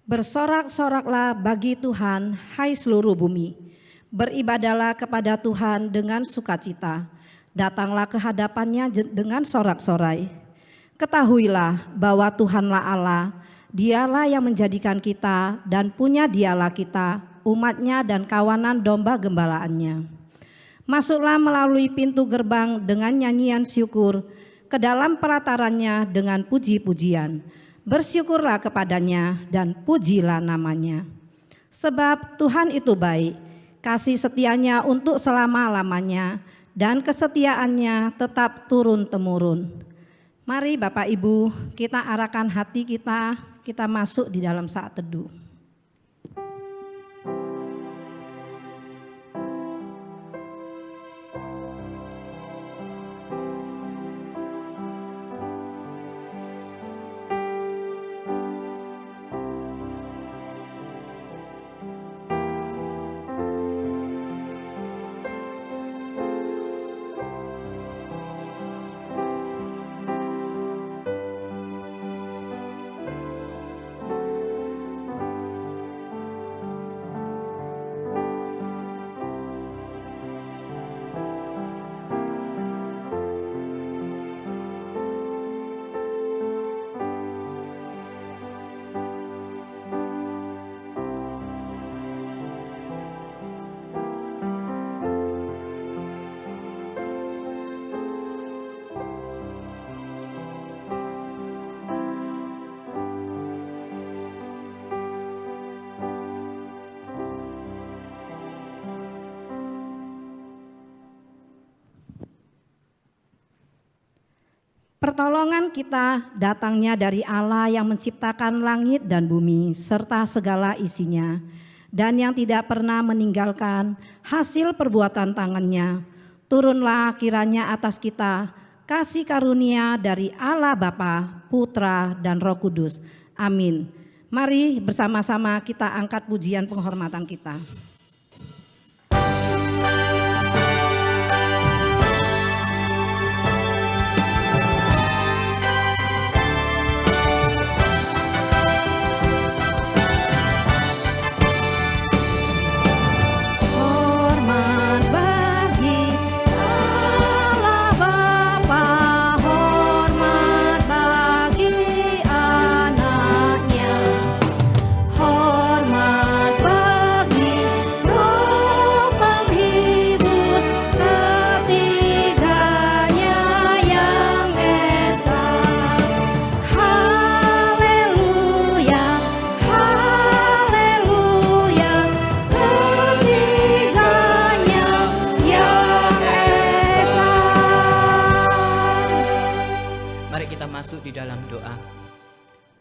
Bersorak-soraklah bagi Tuhan, hai seluruh bumi. Beribadahlah kepada Tuhan dengan sukacita. Datanglah ke hadapannya dengan sorak-sorai. Ketahuilah bahwa Tuhanlah Allah, Dialah yang menjadikan kita dan punya Dialah kita, umatnya dan kawanan domba gembalaannya. Masuklah melalui pintu gerbang dengan nyanyian syukur, ke dalam pelatarannya dengan puji-pujian. Bersyukurlah kepadanya dan pujilah namanya. Sebab Tuhan itu baik, kasih setianya untuk selama-lamanya, dan kesetiaannya tetap turun-temurun. Mari Bapak Ibu, kita arahkan hati kita masuk di dalam saat teduh. Pertolongan kita datangnya dari Allah yang menciptakan langit dan bumi serta segala isinya, dan yang tidak pernah meninggalkan hasil perbuatan tangannya. Turunlah kiranya atas kita kasih karunia dari Allah Bapa, Putra, dan Roh Kudus. Amin. Mari bersama-sama kita angkat pujian penghormatan kita.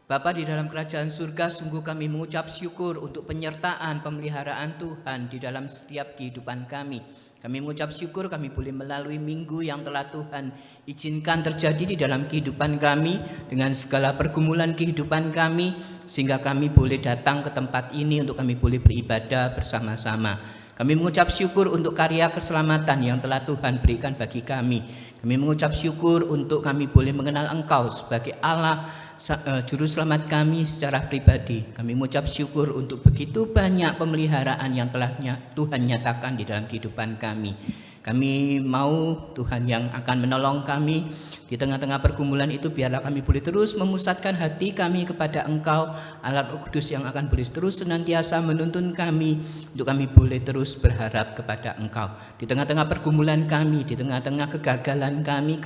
Bapa di dalam kerajaan surga, sungguh kami mengucap syukur untuk penyertaan pemeliharaan Tuhan di dalam setiap kehidupan kami. Kami mengucap syukur kami boleh melalui minggu yang telah Tuhan izinkan terjadi di dalam kehidupan kami, dengan segala pergumulan kehidupan kami, sehingga kami boleh datang ke tempat ini untuk kami boleh beribadah bersama-sama. Kami mengucap syukur untuk karya keselamatan yang telah Tuhan berikan bagi kami. Kami mengucap syukur untuk kami boleh mengenal Engkau sebagai Allah, Juru Selamat kami secara pribadi. Kami mengucap syukur untuk begitu banyak pemeliharaan yang telah Tuhan nyatakan di dalam kehidupan kami. Kami mau Tuhan yang akan menolong kami di tengah-tengah pergumulan itu. Biarlah kami boleh terus memusatkan hati kami kepada Engkau, Allah Roh Kudus yang akan boleh terus senantiasa menuntun kami untuk kami boleh terus berharap kepada Engkau. Di tengah-tengah pergumulan kami, di tengah-tengah kegagalan kami,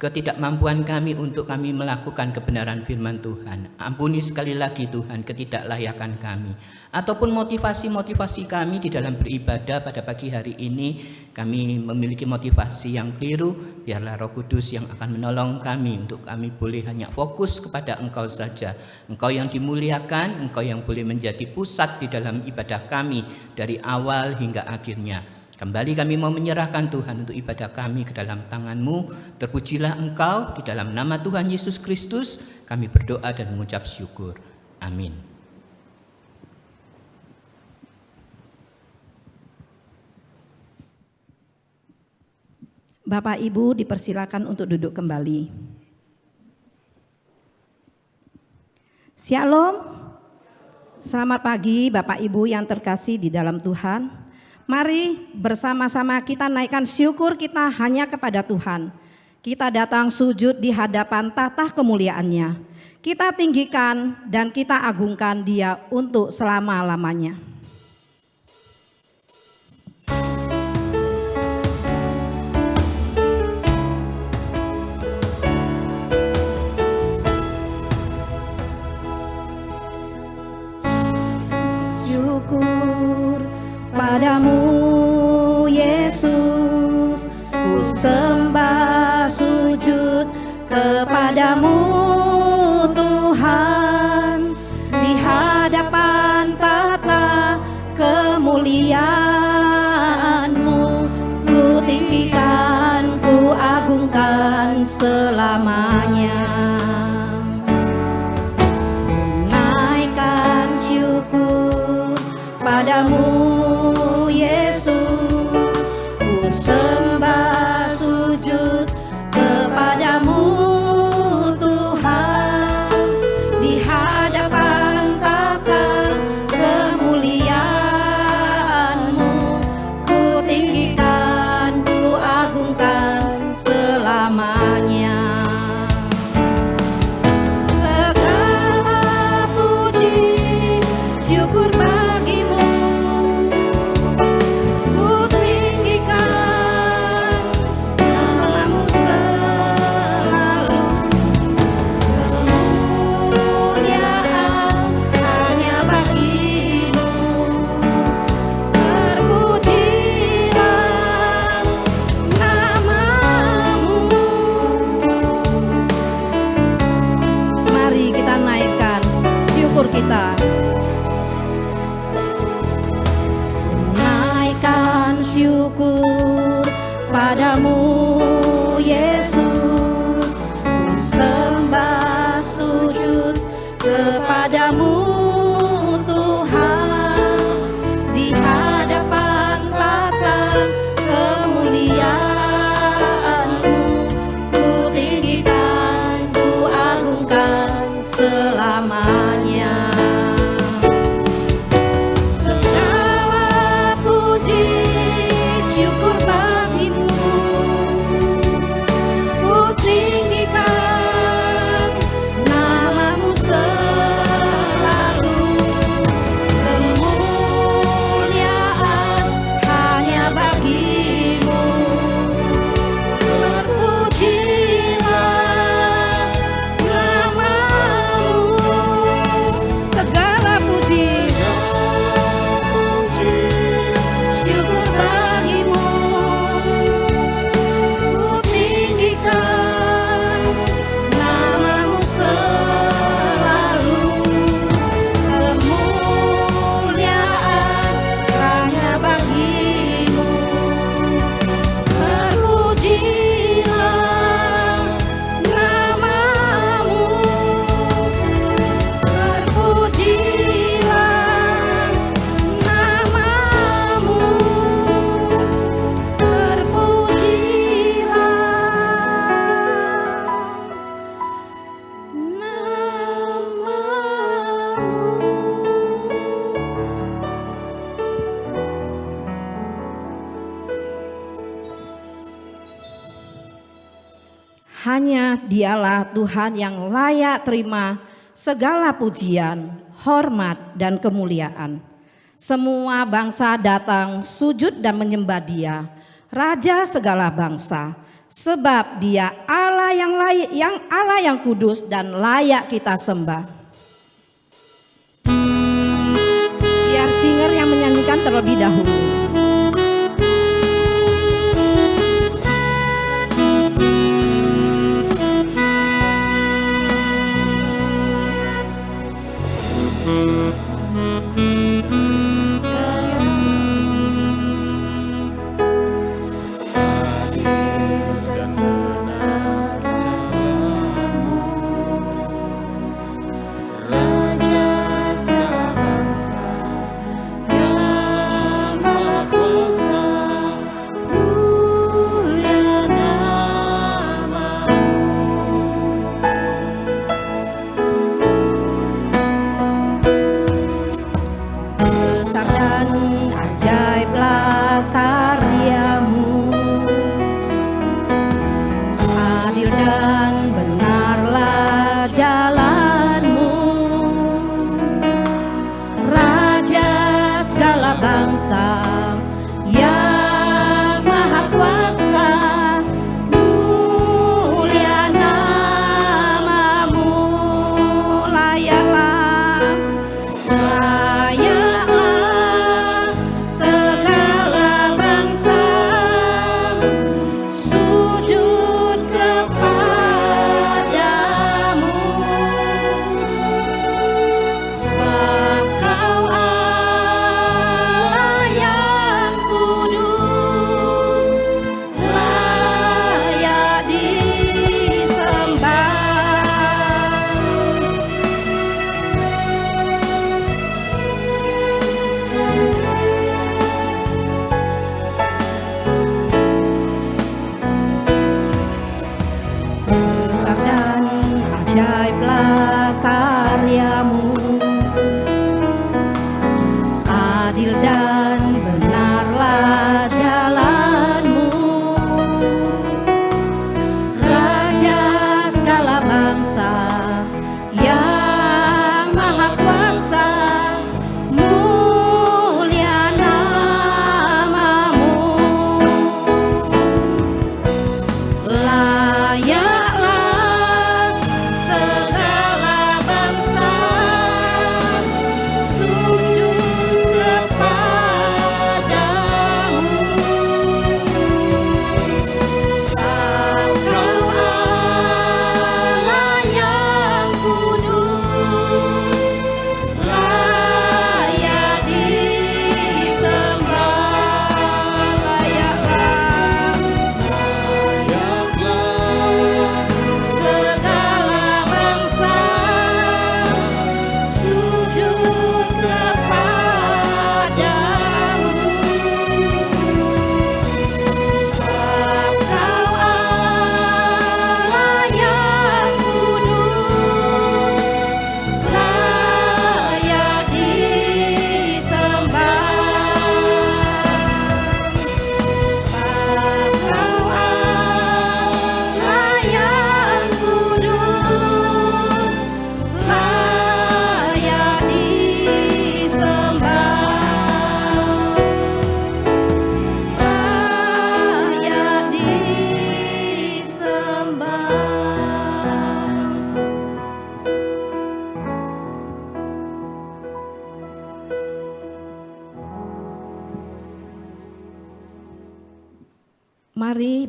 ketidakmampuan kami untuk kami melakukan kebenaran firman Tuhan. Ampuni sekali lagi Tuhan ketidaklayakan kami, ataupun motivasi-motivasi kami di dalam beribadah pada pagi hari ini. Kami memiliki motivasi yang keliru. Biarlah Roh Kudus yang akan menolong kami untuk kami boleh hanya fokus kepada Engkau saja. Engkau yang dimuliakan, Engkau yang boleh menjadi pusat di dalam ibadah kami dari awal hingga akhirnya. Kembali kami mau menyerahkan Tuhan untuk ibadah kami ke dalam tangan-Mu. Terpujilah Engkau, di dalam nama Tuhan Yesus Kristus kami berdoa dan mengucap syukur. Amin. Bapak Ibu dipersilakan untuk duduk kembali. Shalom. Selamat pagi Bapak Ibu yang terkasih di dalam Tuhan. Mari bersama-sama kita naikkan syukur kita hanya kepada Tuhan. Kita datang sujud di hadapan tahta kemuliaan-Nya. Kita tinggikan dan kita agungkan Dia untuk selama-lamanya. Syukur padamu Yesus, ku sembah sujud kepadamu Tuhan, di hadapan tahta kemuliaan-Mu, ku tinggikan, ku agungkan selamanya. Naikkan syukur padamu Yesus, ku sembah sujud kepadamu Tuhan, di hadapan tahta kemuliaan-Mu, ku tinggikan, ku agungkan selamanya. Segala puji syukur bagimu, ku tinggikan namamu selalu. Kemuliaan hanya bagimu, terpujilah namamu. Mari kita naikkan syukur kita. Naikkan syukur padamu Yesus, ku sembah sujud kepadamu Tuhan, di hadapan tahta kemuliaan-Mu, ku tinggikan, ku agungkan selamanya. Segala puji syukur bagimu, ku tinggikan namamu selalu. Kemuliaan hanya bagimu, terpujilah namamu. Segala puji syukur bagimu, ku tinggikan namamu selalu. Kemuliaan hanya bagimu, terpujilah namamu, terpujilah namamu, Hanya Dialah Tuhan yang layak terima segala pujian, hormat, dan kemuliaan. Semua bangsa datang sujud dan menyembah Dia, Raja segala bangsa, sebab Dia Allah yang kudus dan layak kita sembah. Biar singer yang menyanyikan terlebih dahulu. Raja segala bangsa yang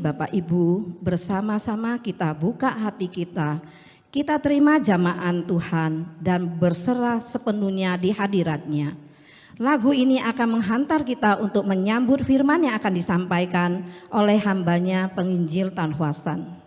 Bapak Ibu, bersama-sama kita buka hati kita terima jamahan Tuhan dan berserah sepenuhnya di hadirat-Nya. Lagu ini akan menghantar kita untuk menyambut firman yang akan disampaikan oleh hambanya penginjil Tan Hwasan.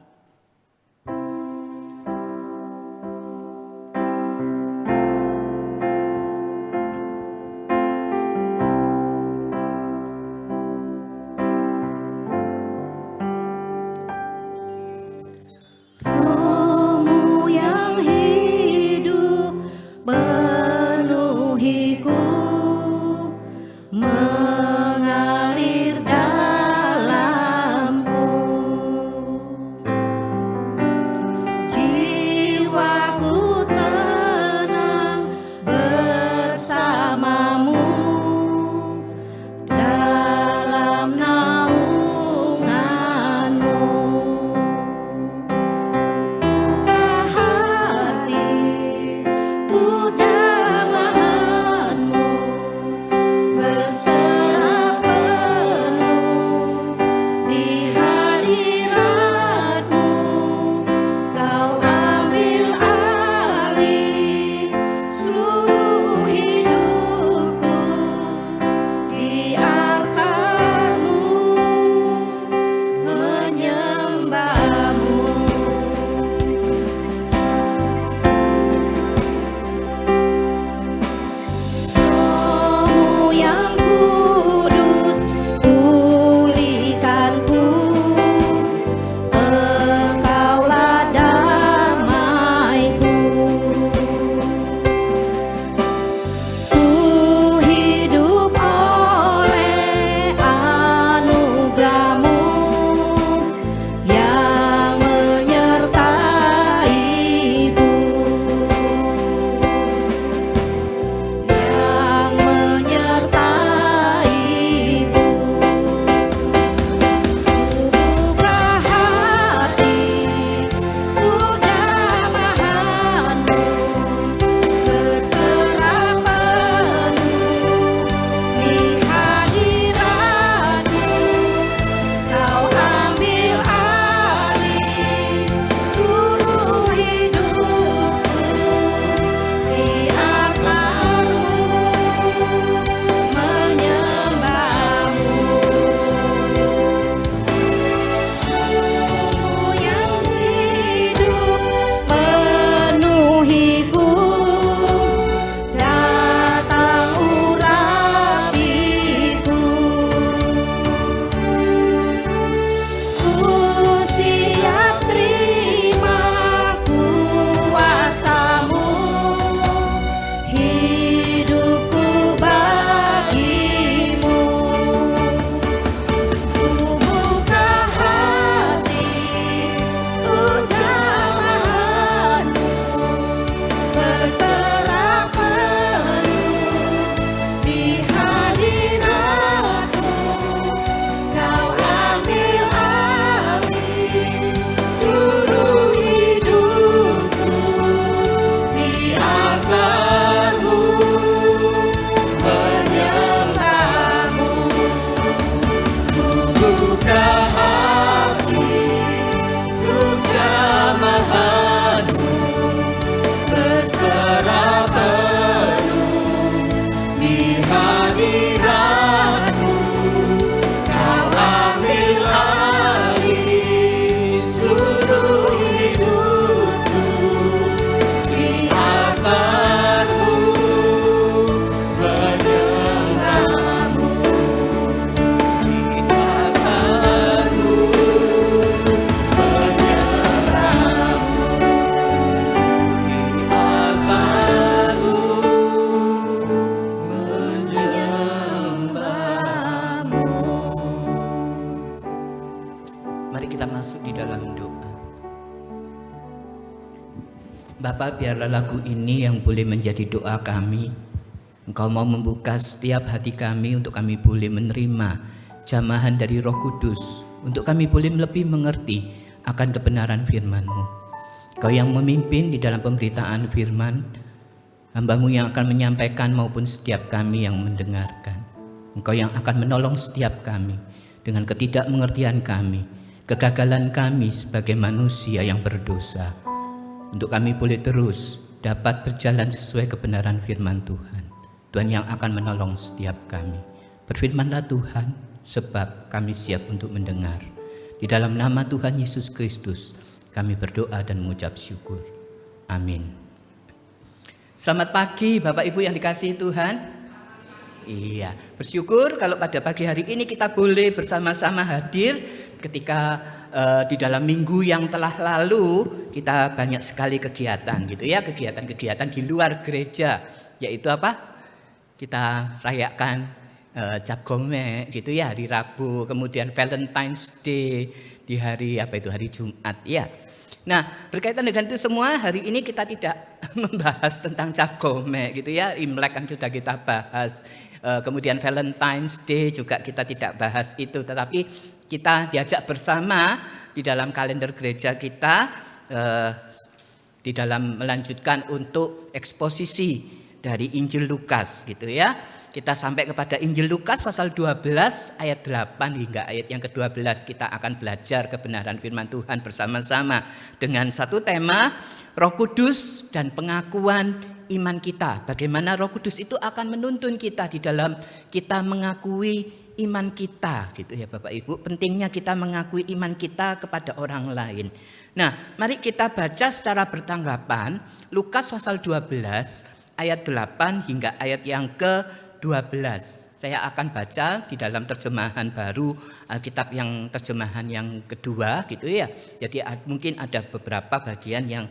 Bapa, biarlah lagu ini yang boleh menjadi doa kami. Engkau mau membuka setiap hati kami untuk kami boleh menerima jamahan dari Roh Kudus, untuk kami boleh lebih mengerti akan kebenaran firman-Mu. Kau yang memimpin di dalam pemberitaan firman, hamba-Mu yang akan menyampaikan maupun setiap kami yang mendengarkan. Engkau yang akan menolong setiap kami dengan ketidakmengertian kami, kegagalan kami sebagai manusia yang berdosa, untuk kami boleh terus dapat berjalan sesuai kebenaran firman Tuhan. Tuhan yang akan menolong setiap kami. Berfirmanlah Tuhan, sebab kami siap untuk mendengar. Di dalam nama Tuhan Yesus Kristus, kami berdoa dan mengucap syukur. Amin. Selamat pagi Bapak Ibu yang dikasihi Tuhan. Iya, bersyukur kalau pada pagi hari ini kita boleh bersama-sama hadir ketika di dalam minggu yang telah lalu kita banyak sekali kegiatan gitu ya, kegiatan-kegiatan di luar gereja, yaitu apa? Kita rayakan Cap Gome gitu ya hari Rabu, kemudian Valentine's Day di hari hari Jumat ya. Nah, berkaitan dengan itu semua, hari ini kita tidak membahas tentang Cap Gome gitu ya. Imlek kan sudah kita bahas. Kemudian Valentine's Day juga kita tidak bahas itu, tetapi kita diajak bersama di dalam kalender gereja kita di dalam melanjutkan untuk eksposisi dari Injil Lukas gitu ya. Kita sampai kepada Injil Lukas pasal 12 ayat 8 hingga ayat yang ke-12. Kita akan belajar kebenaran firman Tuhan bersama-sama dengan satu tema, Roh Kudus dan pengakuan iman kita. Bagaimana Roh Kudus itu akan menuntun kita di dalam kita mengakui iman kita gitu ya Bapak Ibu. Pentingnya kita mengakui iman kita kepada orang lain. Nah, mari kita baca secara bertanggapan Lukas pasal 12 ayat 8 hingga ayat yang ke-12. Saya akan baca di dalam terjemahan baru Alkitab yang terjemahan yang kedua gitu ya. Jadi mungkin ada beberapa bagian yang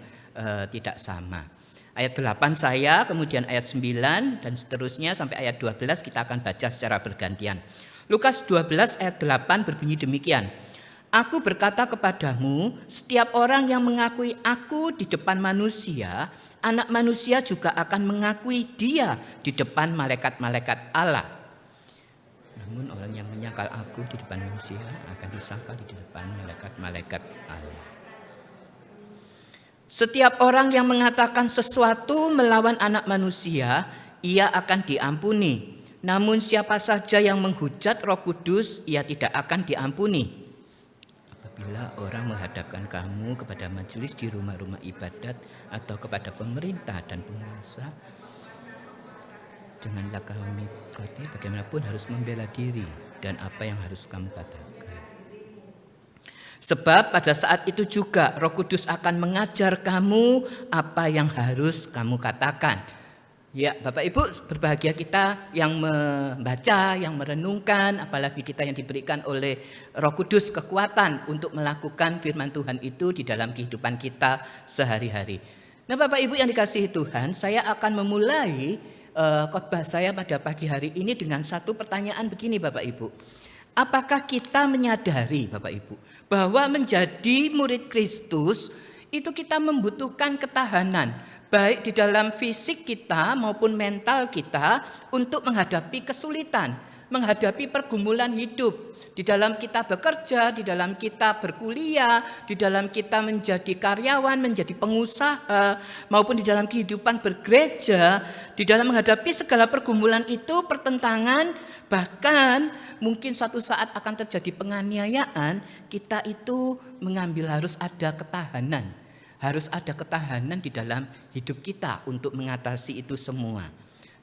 tidak sama. Ayat 8 saya, kemudian ayat 9 dan seterusnya sampai ayat 12 kita akan baca secara bergantian. Lukas 12 ayat 8 berbunyi demikian. Aku berkata kepadamu, setiap orang yang mengakui aku di depan manusia, Anak Manusia juga akan mengakui dia di depan malaikat-malaikat Allah. Namun orang yang menyangkal aku di depan manusia akan disangkal di depan malaikat-malaikat Allah. Setiap orang yang mengatakan sesuatu melawan Anak Manusia, ia akan diampuni. Namun siapa saja yang menghujat Roh Kudus, ia tidak akan diampuni. Apabila orang menghadapkan kamu kepada majelis di rumah-rumah ibadat atau kepada pemerintah dan penguasa, janganlah kamu mengikuti, bagaimanapun harus membela diri dan apa yang harus kamu katakan. Sebab pada saat itu juga Roh Kudus akan mengajar kamu apa yang harus kamu katakan. Ya, Bapak Ibu, berbahagia kita yang membaca, yang merenungkan, apalagi kita yang diberikan oleh Roh Kudus kekuatan untuk melakukan firman Tuhan itu di dalam kehidupan kita sehari-hari. Nah, Bapak Ibu yang dikasihi Tuhan, saya akan memulai khotbah saya pada pagi hari ini dengan satu pertanyaan begini Bapak Ibu. Apakah kita menyadari Bapak Ibu bahwa menjadi murid Kristus itu kita membutuhkan ketahanan baik di dalam fisik kita maupun mental kita untuk menghadapi kesulitan, menghadapi pergumulan hidup, di dalam kita bekerja, di dalam kita berkuliah, di dalam kita menjadi karyawan, menjadi pengusaha, maupun di dalam kehidupan bergereja, di dalam menghadapi segala pergumulan itu, pertentangan, bahkan mungkin suatu saat akan terjadi penganiayaan, kita itu mengambil harus ada ketahanan. Harus ada ketahanan di dalam hidup kita untuk mengatasi itu semua.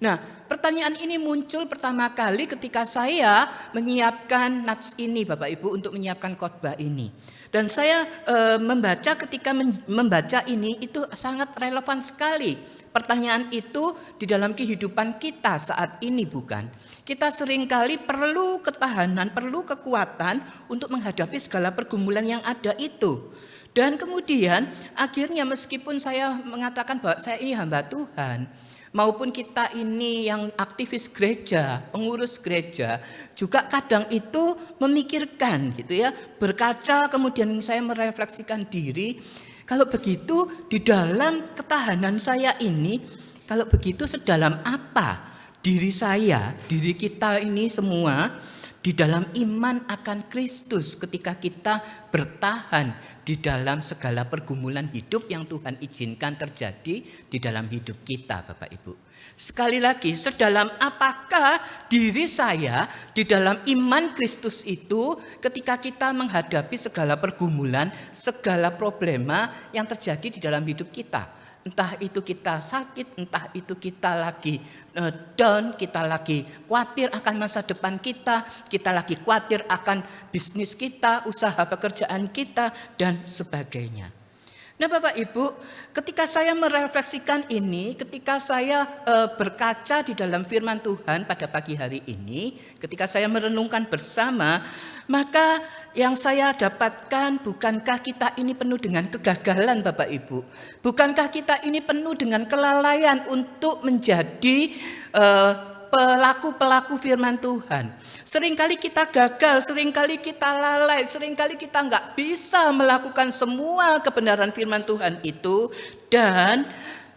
Nah, pertanyaan ini muncul pertama kali ketika saya menyiapkan nats ini Bapak Ibu untuk menyiapkan khotbah ini. Dan saya membaca ketika membaca ini itu sangat relevan sekali. Pertanyaan itu di dalam kehidupan kita saat ini bukan. Kita seringkali perlu ketahanan, perlu kekuatan untuk menghadapi segala pergumulan yang ada itu. Dan kemudian akhirnya meskipun saya mengatakan bahwa saya ini hamba Tuhan, maupun kita ini yang aktivis gereja, pengurus gereja, juga kadang itu memikirkan gitu ya, berkaca kemudian saya merefleksikan diri, kalau begitu di dalam ketahanan saya ini, kalau begitu sedalam apa diri saya, diri kita ini semua di dalam iman akan Kristus, ketika kita bertahan di dalam segala pergumulan hidup yang Tuhan izinkan terjadi di dalam hidup kita, Bapak Ibu. Sekali lagi, sedalam apakah diri saya di dalam iman Kristus itu ketika kita menghadapi segala pergumulan, segala problema yang terjadi di dalam hidup kita. Entah itu kita sakit, entah itu kita lagi down, kita lagi khawatir akan masa depan kita lagi khawatir akan bisnis kita, usaha pekerjaan kita, dan sebagainya. Nah Bapak Ibu, ketika saya merefleksikan ini, ketika saya berkaca di dalam firman Tuhan pada pagi hari ini, ketika saya merenungkan bersama, maka yang saya dapatkan, bukankah kita ini penuh dengan kegagalan Bapak Ibu? Bukankah kita ini penuh dengan kelalaian untuk menjadi pelaku-pelaku firman Tuhan? Seringkali kita gagal, seringkali kita lalai, seringkali kita nggak bisa melakukan semua kebenaran firman Tuhan itu. Dan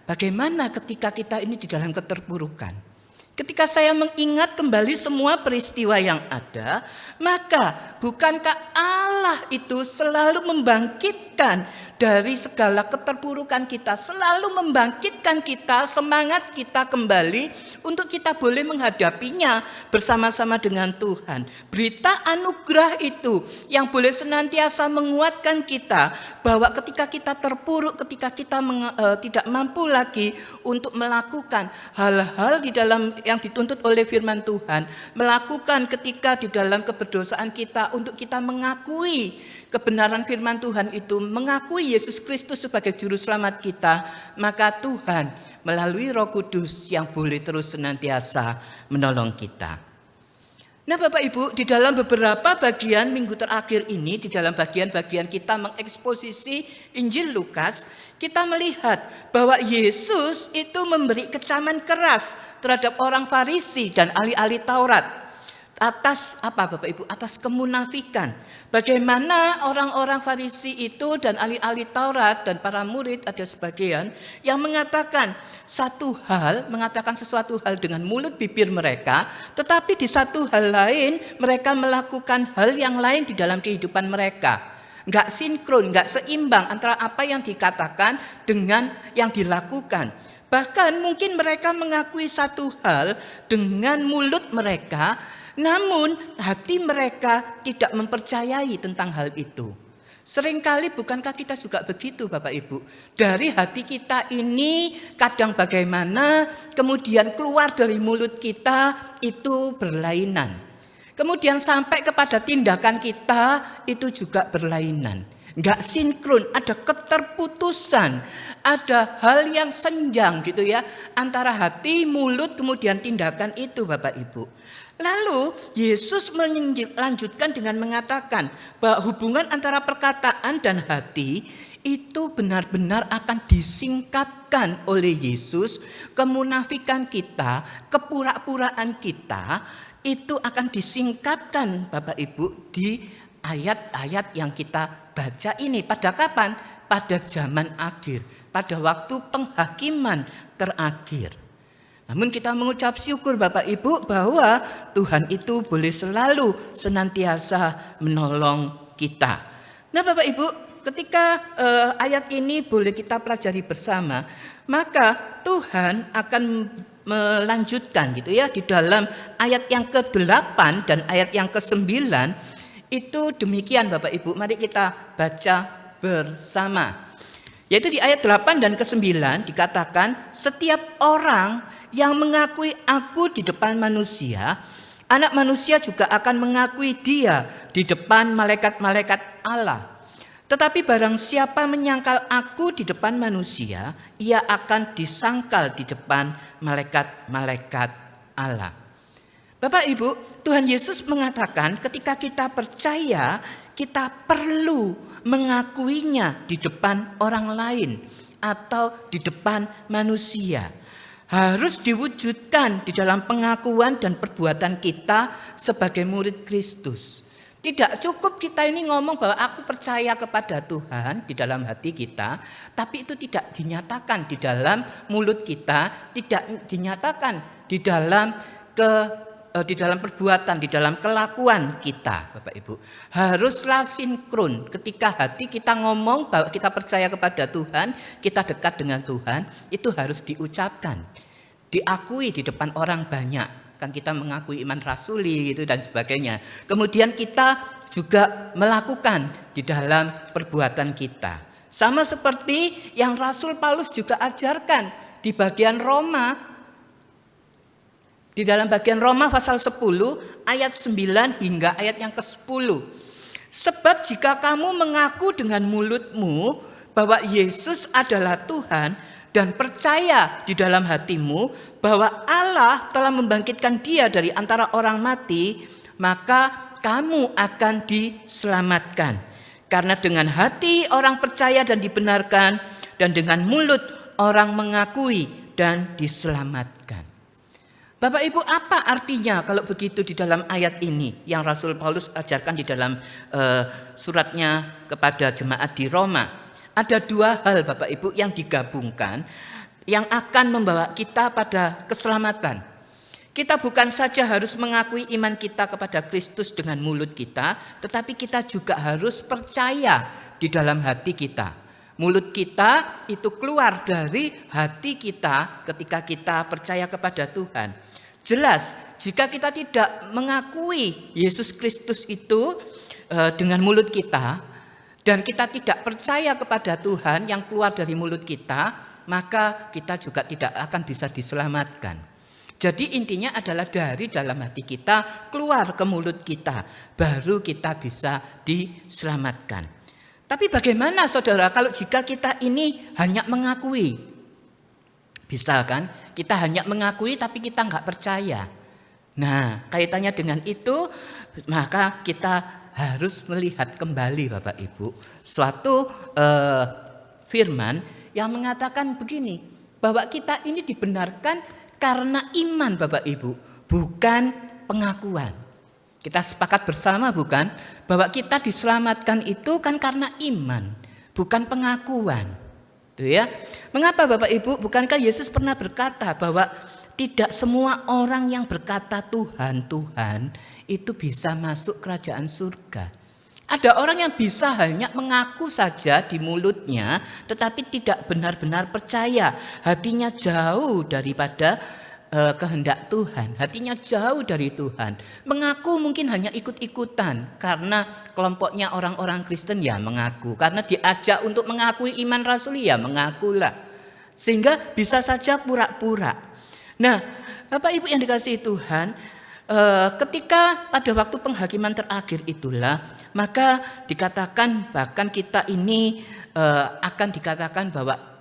bagaimana ketika kita ini di dalam keterpurukan? Ketika saya mengingat kembali semua peristiwa yang ada, maka bukankah Allah itu selalu membangkitkan dari segala keterpurukan kita, selalu membangkitkan kita, semangat kita kembali untuk kita boleh menghadapinya bersama-sama dengan Tuhan. Berita anugerah itu yang boleh senantiasa menguatkan kita bahwa ketika kita terpuruk, ketika kita tidak mampu lagi untuk melakukan hal-hal di dalam yang dituntut oleh firman Tuhan, melakukan ketika di dalam keberdosaan kita untuk kita mengakui kebenaran firman Tuhan itu, mengakui Yesus Kristus sebagai juru selamat kita, maka Tuhan melalui Roh Kudus yang boleh terus senantiasa menolong kita. Nah Bapak Ibu, di dalam beberapa bagian minggu terakhir ini, di dalam bagian-bagian kita mengeksposisi Injil Lukas, kita melihat bahwa Yesus itu memberi kecaman keras terhadap orang Farisi dan ahli-ahli Taurat. Atas apa Bapak Ibu? Atas kemunafikan. Bagaimana orang-orang Farisi itu dan ahli-ahli Taurat dan para murid, ada sebagian yang mengatakan sesuatu hal dengan mulut bibir mereka, tetapi di satu hal lain mereka melakukan hal yang lain di dalam kehidupan mereka. Enggak sinkron, enggak seimbang antara apa yang dikatakan dengan yang dilakukan. Bahkan mungkin mereka mengakui satu hal dengan mulut mereka, namun hati mereka tidak mempercayai tentang hal itu. Seringkali bukankah kita juga begitu Bapak Ibu? Dari hati kita ini kadang bagaimana, kemudian keluar dari mulut kita itu berlainan. Kemudian sampai kepada tindakan kita itu juga berlainan. Enggak sinkron, ada keterputusan, ada hal yang senjang gitu ya, antara hati, mulut, kemudian tindakan itu Bapak Ibu. Lalu Yesus melanjutkan dengan mengatakan bahwa hubungan antara perkataan dan hati itu benar-benar akan disingkapkan oleh Yesus. Kemunafikan kita, kepura-puraan kita itu akan disingkapkan Bapak Ibu di ayat-ayat yang kita baca ini. Pada kapan? Pada zaman akhir, pada waktu penghakiman terakhir. Namun kita mengucap syukur Bapak Ibu bahwa Tuhan itu boleh selalu senantiasa menolong kita. Nah Bapak Ibu, ketika ayat ini boleh kita pelajari bersama, maka Tuhan akan melanjutkan gitu ya, di dalam ayat yang ke-8 dan ayat yang ke-9 itu demikian Bapak Ibu. Mari kita baca bersama. Yaitu di ayat 8 dan ke-9 dikatakan, setiap orang yang mengakui aku di depan manusia, Anak Manusia juga akan mengakui dia di depan malaikat-malaikat Allah. Tetapi barang siapa menyangkal aku di depan manusia, ia akan disangkal di depan malaikat-malaikat Allah. Bapak Ibu, Tuhan Yesus mengatakan ketika kita percaya, kita perlu mengakuinya di depan orang lain atau di depan manusia. Harus diwujudkan di dalam pengakuan dan perbuatan kita sebagai murid Kristus. Tidak cukup kita ini ngomong bahwa aku percaya kepada Tuhan di dalam hati kita, tapi itu tidak dinyatakan di dalam mulut kita, tidak dinyatakan di dalam di dalam perbuatan, di dalam kelakuan kita, Bapak Ibu, haruslah sinkron. Ketika hati kita ngomong bahwa kita percaya kepada Tuhan, kita dekat dengan Tuhan, itu harus diucapkan, diakui di depan orang banyak. Kan kita mengakui iman rasuli gitu dan sebagainya. Kemudian kita juga melakukan di dalam perbuatan kita. Sama seperti yang Rasul Paulus juga ajarkan di bagian Roma. Di dalam bagian Roma pasal 10 ayat 9 hingga ayat yang ke-10. Sebab jika kamu mengaku dengan mulutmu bahwa Yesus adalah Tuhan dan percaya di dalam hatimu bahwa Allah telah membangkitkan dia dari antara orang mati, maka kamu akan diselamatkan. Karena dengan hati orang percaya dan dibenarkan, dan dengan mulut orang mengakui dan diselamatkan. Bapak Ibu, apa artinya kalau begitu di dalam ayat ini yang Rasul Paulus ajarkan di dalam suratnya kepada jemaat di Roma? Ada dua hal Bapak Ibu yang digabungkan yang akan membawa kita pada keselamatan. Kita bukan saja harus mengakui iman kita kepada Kristus dengan mulut kita, tetapi kita juga harus percaya di dalam hati kita. Mulut kita itu keluar dari hati kita ketika kita percaya kepada Tuhan. Jelas, jika kita tidak mengakui Yesus Kristus itu dengan mulut kita, dan kita tidak percaya kepada Tuhan yang keluar dari mulut kita, maka kita juga tidak akan bisa diselamatkan. Jadi intinya adalah dari dalam hati kita keluar ke mulut kita, baru kita bisa diselamatkan. Tapi bagaimana saudara kalau jika kita ini hanya mengakui? Bisa kan? Kita hanya mengakui tapi kita nggak percaya. Nah, kaitannya dengan itu, maka kita harus melihat kembali Bapak Ibu suatu firman yang mengatakan begini, bahwa kita ini dibenarkan karena iman Bapak Ibu, bukan pengakuan. Kita sepakat bersama bukan? Bahwa kita diselamatkan itu kan karena iman, bukan pengakuan. Tuh ya. Mengapa Bapak Ibu? Bukankah Yesus pernah berkata bahwa tidak semua orang yang berkata Tuhan, Tuhan itu bisa masuk kerajaan surga. Ada orang yang bisa hanya mengaku saja di mulutnya, tetapi tidak benar-benar percaya. Hatinya jauh daripada kehendak Tuhan, hatinya jauh dari Tuhan. Mengaku mungkin hanya ikut-ikutan karena kelompoknya orang-orang Kristen ya mengaku, karena diajak untuk mengakui iman rasuli ya mengakulah, sehingga bisa saja pura-pura. Nah, Bapak Ibu yang dikasihi Tuhan, ketika pada waktu penghakiman terakhir itulah, maka dikatakan bahkan kita ini akan dikatakan bahwa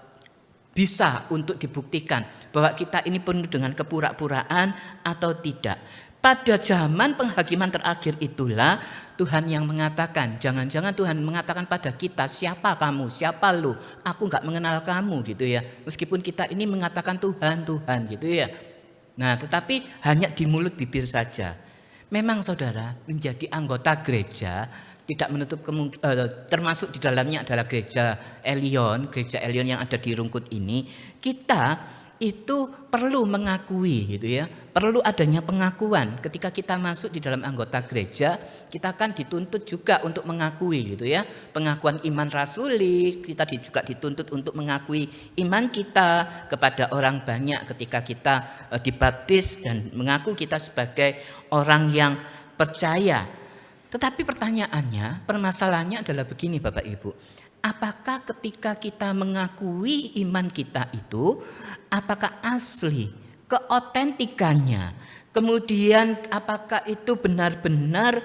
bisa untuk dibuktikan bahwa kita ini penuh dengan kepura-puraan atau tidak. Pada zaman penghakiman terakhir itulah Tuhan yang mengatakan, jangan-jangan Tuhan mengatakan pada kita, siapa kamu, siapa lu, aku gak mengenal kamu gitu ya. Meskipun kita ini mengatakan Tuhan, Tuhan gitu ya. Nah tetapi hanya di mulut bibir saja. Memang saudara menjadi anggota gereja tidak menutup termasuk di dalamnya adalah gereja Elion yang ada di Rungkut ini, kita itu perlu mengakui gitu ya, perlu adanya pengakuan. Ketika kita masuk di dalam anggota gereja, kita kan dituntut juga untuk mengakui gitu ya, pengakuan iman rasuli. Kita juga dituntut untuk mengakui iman kita kepada orang banyak ketika kita dibaptis dan mengaku kita sebagai orang yang percaya. Tetapi pertanyaannya, permasalahannya adalah begini Bapak Ibu. Apakah ketika kita mengakui iman kita itu, apakah asli, keotentikannya, kemudian apakah itu benar-benar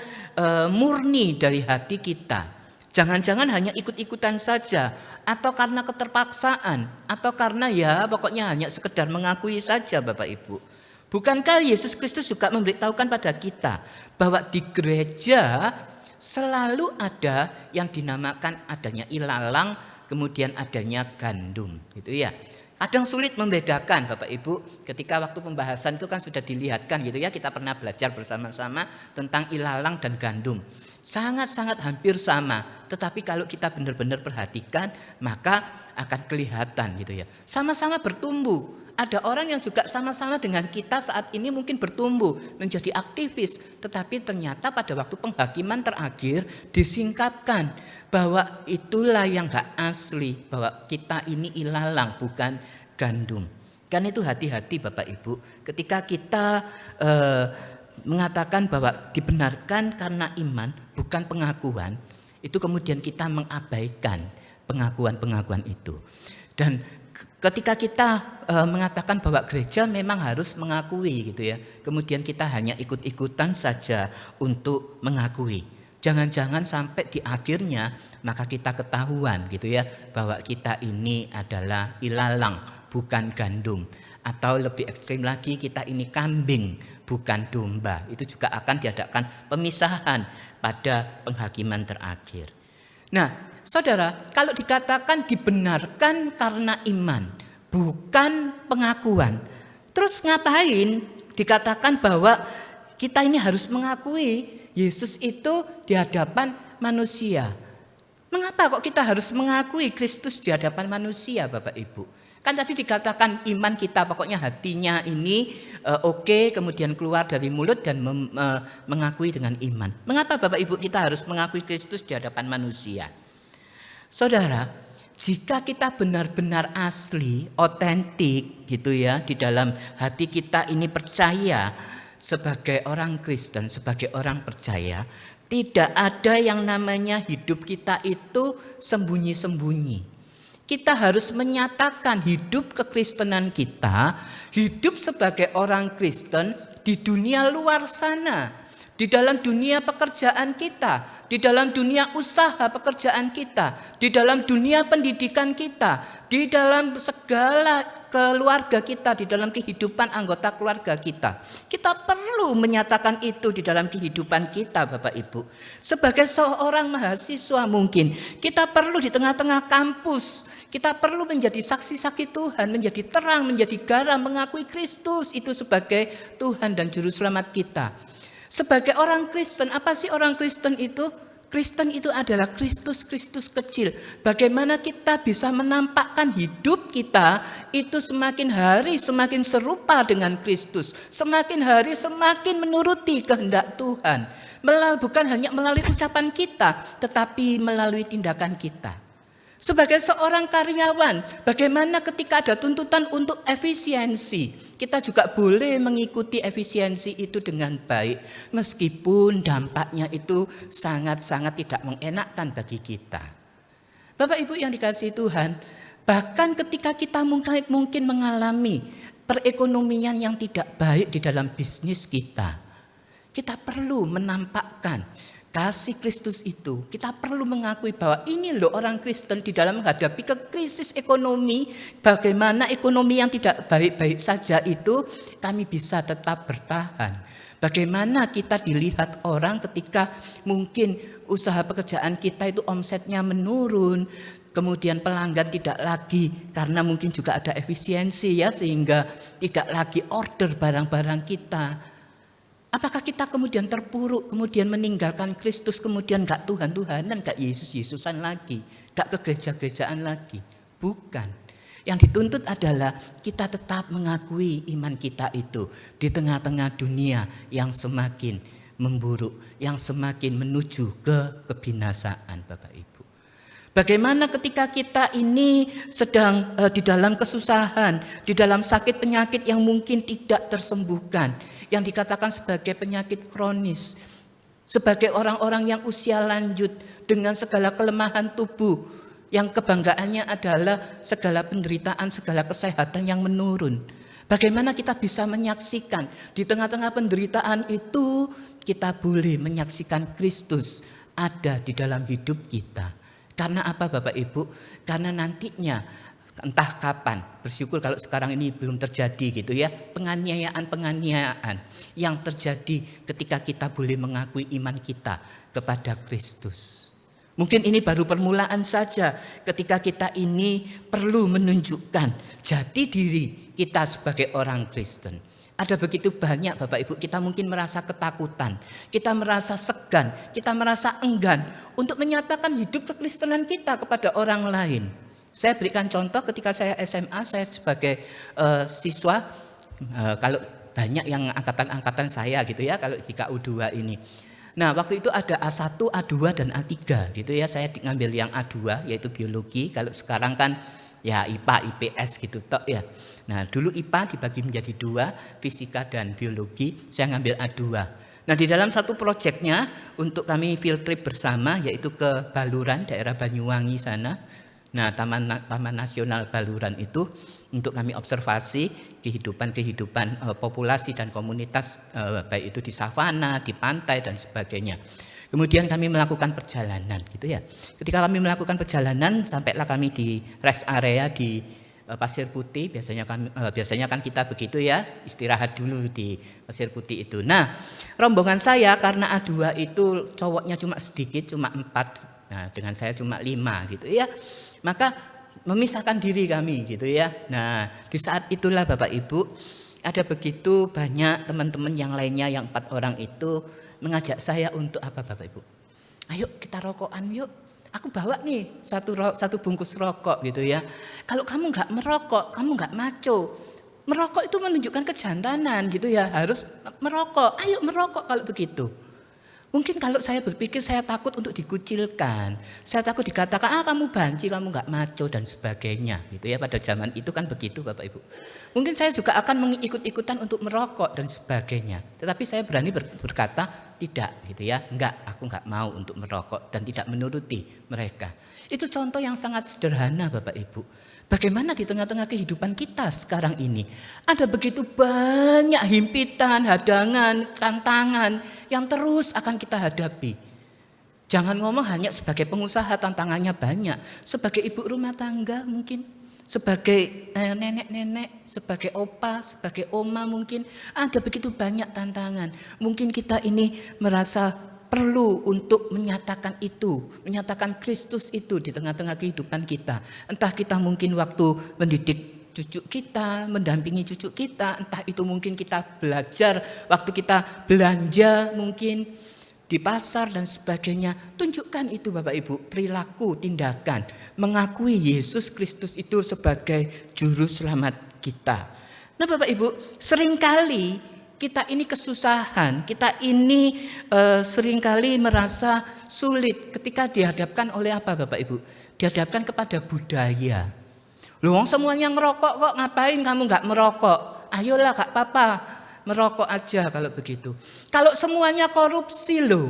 murni dari hati kita? Jangan-jangan hanya ikut-ikutan saja, atau karena keterpaksaan, atau karena ya pokoknya hanya sekedar mengakui saja Bapak Ibu. Bukankah Yesus Kristus juga memberitahukan pada kita bahwa di gereja selalu ada yang dinamakan adanya ilalang, kemudian adanya gandum, gitu ya. Kadang sulit membedakan Bapak Ibu, ketika waktu pembahasan itu kan sudah dilihatkan gitu ya, kita pernah belajar bersama-sama tentang ilalang dan gandum. Sangat-sangat hampir sama, tetapi kalau kita benar-benar perhatikan maka akan kelihatan gitu ya. Sama-sama bertumbuh. Ada orang yang juga sama-sama dengan kita saat ini mungkin bertumbuh menjadi aktivis, tetapi ternyata pada waktu penghakiman terakhir disingkapkan bahwa itulah yang gak asli, bahwa kita ini ilalang bukan gandum. Karena itu hati-hati Bapak Ibu ketika kita mengatakan bahwa dibenarkan karena iman bukan pengakuan, itu kemudian kita mengabaikan pengakuan-pengakuan itu. Dan ketika kita mengatakan bahwa gereja memang harus mengakui gitu ya, kemudian kita hanya ikut-ikutan saja untuk mengakui. Jangan-jangan sampai di akhirnya maka kita ketahuan gitu ya bahwa kita ini adalah ilalang bukan gandum, atau lebih ekstrim lagi kita ini kambing bukan domba. Itu juga akan diadakan pemisahan pada penghakiman terakhir. Nah, saudara, kalau dikatakan dibenarkan karena iman, bukan pengakuan, terus ngapain dikatakan bahwa kita ini harus mengakui Yesus itu di hadapan manusia? Mengapa kok kita harus mengakui Kristus di hadapan manusia, Bapak Ibu? Kan tadi dikatakan iman kita, pokoknya hatinya ini oke, kemudian keluar dari mulut dan mengakui dengan iman. Mengapa Bapak Ibu kita harus mengakui Kristus di hadapan manusia? Saudara, jika kita benar-benar asli, otentik gitu ya, di dalam hati kita ini percaya sebagai orang Kristen, sebagai orang percaya, tidak ada yang namanya hidup kita itu sembunyi-sembunyi. Kita harus menyatakan hidup kekristenan kita, hidup sebagai orang Kristen di dunia luar sana, di dalam dunia pekerjaan kita, di dalam dunia usaha pekerjaan kita, di dalam dunia pendidikan kita, di dalam segala keluarga kita, di dalam kehidupan anggota keluarga kita. Kita perlu menyatakan itu di dalam kehidupan kita, Bapak Ibu. Sebagai seorang mahasiswa mungkin, kita perlu di tengah-tengah kampus, kita perlu menjadi saksi-saksi Tuhan, menjadi terang, menjadi garam, mengakui Kristus itu sebagai Tuhan dan Juru Selamat kita. Sebagai orang Kristen, apa sih orang Kristen itu? Kristen itu adalah Kristus kecil. Bagaimana kita bisa menampakkan hidup kita itu semakin hari semakin serupa dengan Kristus. Semakin hari semakin menuruti kehendak Tuhan. Bukan hanya melalui ucapan kita, tetapi melalui tindakan kita. Sebagai seorang karyawan, bagaimana ketika ada tuntutan untuk efisiensi, kita juga boleh mengikuti efisiensi itu dengan baik, meskipun dampaknya itu sangat-sangat tidak mengenakkan bagi kita. Bapak Ibu yang dikasihi Tuhan, bahkan ketika kita mungkin mengalami perekonomian yang tidak baik di dalam bisnis kita perlu menampakkan kasih Kristus itu. Kita perlu mengakui bahwa ini loh orang Kristen di dalam menghadapi krisis ekonomi. Bagaimana ekonomi yang tidak baik-baik saja itu kami bisa tetap bertahan. Bagaimana kita dilihat orang ketika mungkin usaha pekerjaan kita itu omsetnya menurun. Kemudian pelanggan tidak lagi karena mungkin juga ada efisiensi ya, sehingga tidak lagi order barang-barang kita. Apakah kita kemudian terpuruk, kemudian meninggalkan Kristus, kemudian gak Tuhan-Tuhanan, gak Yesus-Yesusan lagi, gak ke gereja-gerejaan lagi? Bukan. Yang dituntut adalah kita tetap mengakui iman kita itu di tengah-tengah dunia yang semakin memburuk, yang semakin menuju ke kebinasaan, Bapak Ibu. Bagaimana ketika kita ini sedang di dalam kesusahan, di dalam sakit penyakit yang mungkin tidak tersembuhkan, yang dikatakan sebagai penyakit kronis, sebagai orang-orang yang usia lanjut dengan segala kelemahan tubuh, yang kebanggaannya adalah segala penderitaan, segala kesehatan yang menurun. Bagaimana kita bisa menyaksikan di tengah-tengah penderitaan itu, kita boleh menyaksikan Kristus ada di dalam hidup kita. Karena apa Bapak Ibu? Karena nantinya entah kapan, bersyukur kalau sekarang ini belum terjadi gitu ya, penganiayaan yang terjadi ketika kita boleh mengakui iman kita kepada Kristus. Mungkin ini baru permulaan saja ketika kita ini perlu menunjukkan jati diri kita sebagai orang Kristen. Ada begitu banyak Bapak Ibu, kita mungkin merasa ketakutan, kita merasa segan, kita merasa enggan untuk menyatakan hidup kekristenan kita kepada orang lain. Saya berikan contoh ketika saya SMA, saya sebagai siswa, kalau banyak yang angkatan-angkatan saya gitu ya, kalau di KU2 ini. Nah, waktu itu ada A1, A2 dan A3 gitu ya. Saya ngambil yang A2 yaitu biologi. Kalau sekarang kan ya IPA, IPS gitu tok ya. Nah, dulu IPA dibagi menjadi 2, fisika dan biologi. Saya ngambil A2. Nah, di dalam satu proyeknya untuk kami field trip bersama yaitu ke Baluran, daerah Banyuwangi sana. Nah, Taman Nasional Baluran itu untuk kami observasi kehidupan populasi dan komunitas, baik itu di savana, di pantai dan sebagainya. Kemudian kami melakukan perjalanan gitu ya. Ketika kami melakukan perjalanan, sampailah kami di rest area di Pasir Putih. Biasanya kan kita begitu ya, istirahat dulu di Pasir Putih itu. Nah, rombongan saya karena A2 itu cowoknya cuma sedikit, cuma 4. Nah, dengan saya cuma 5 gitu ya. Maka memisahkan diri kami gitu ya. Nah, di saat itulah Bapak Ibu, ada begitu banyak teman-teman yang lainnya yang 4 orang itu mengajak saya untuk apa Bapak Ibu? Ayo kita rokokan yuk. Aku bawa nih satu bungkus rokok gitu ya. Kalau kamu nggak merokok, kamu nggak maco. Merokok itu menunjukkan kejantanan gitu ya. Harus merokok. Ayo merokok kalau begitu. Mungkin kalau saya berpikir saya takut untuk dikucilkan, saya takut dikatakan kamu banci, kamu nggak maco dan sebagainya, gitu ya. Pada zaman itu kan begitu Bapak Ibu. Mungkin saya juga akan mengikut-ikutan untuk merokok dan sebagainya. Tetapi saya berani berkata tidak, gitu ya. Enggak, aku nggak mau untuk merokok dan tidak menuruti mereka. Itu contoh yang sangat sederhana Bapak Ibu. Bagaimana di tengah-tengah kehidupan kita sekarang ini ada begitu banyak himpitan, hadangan, tantangan yang terus akan kita hadapi. Jangan ngomong hanya sebagai pengusaha tantangannya banyak, sebagai ibu rumah tangga mungkin, sebagai nenek-nenek, sebagai opa, sebagai oma mungkin ada begitu banyak tantangan. Mungkin kita ini merasa perlu untuk menyatakan itu, menyatakan Kristus itu di tengah-tengah kehidupan kita. Entah kita mungkin waktu mendidik cucu kita, mendampingi cucu kita, entah itu mungkin kita belajar, waktu kita belanja mungkin di pasar dan sebagainya. Tunjukkan itu Bapak Ibu, perilaku, tindakan, mengakui Yesus Kristus itu sebagai juru selamat kita. Nah Bapak Ibu, seringkali kita ini kesusahan, kita ini seringkali merasa sulit ketika dihadapkan oleh apa Bapak Ibu? Dihadapkan kepada budaya. Loh, semuanya ngerokok kok, ngapain kamu nggak merokok? Ayolah Kak Papa, merokok aja kalau begitu. Kalau semuanya korupsi loh,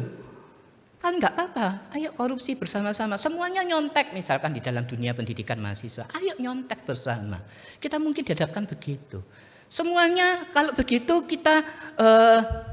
kan nggak apa-apa, ayo korupsi bersama-sama. Semuanya nyontek misalkan di dalam dunia pendidikan mahasiswa, ayo nyontek bersama. Kita mungkin dihadapkan begitu. Semuanya kalau begitu kita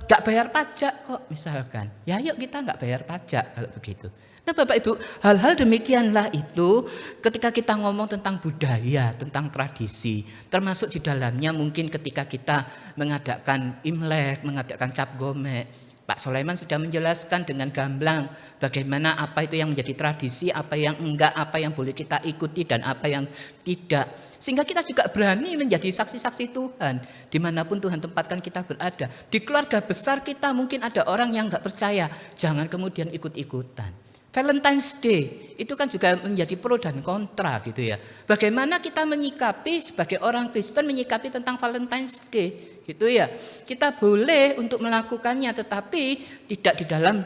gak bayar pajak kok misalkan. Ya yuk kita gak bayar pajak kalau begitu. Nah Bapak Ibu, hal-hal demikianlah itu ketika kita ngomong tentang budaya, tentang tradisi. Termasuk di dalamnya mungkin ketika kita mengadakan Imlek, mengadakan Cap Gome. Pak Sulaiman sudah menjelaskan dengan gamblang bagaimana apa itu yang menjadi tradisi, apa yang enggak, apa yang boleh kita ikuti dan apa yang tidak. Sehingga kita juga berani menjadi saksi-saksi Tuhan dimanapun Tuhan tempatkan kita berada. Di keluarga besar kita mungkin ada orang yang enggak percaya, jangan kemudian ikut-ikutan. Valentine's Day itu kan juga menjadi pro dan kontra gitu ya. Bagaimana kita menyikapi sebagai orang Kristen menyikapi tentang Valentine's Day gitu ya. Kita boleh untuk melakukannya tetapi tidak di dalam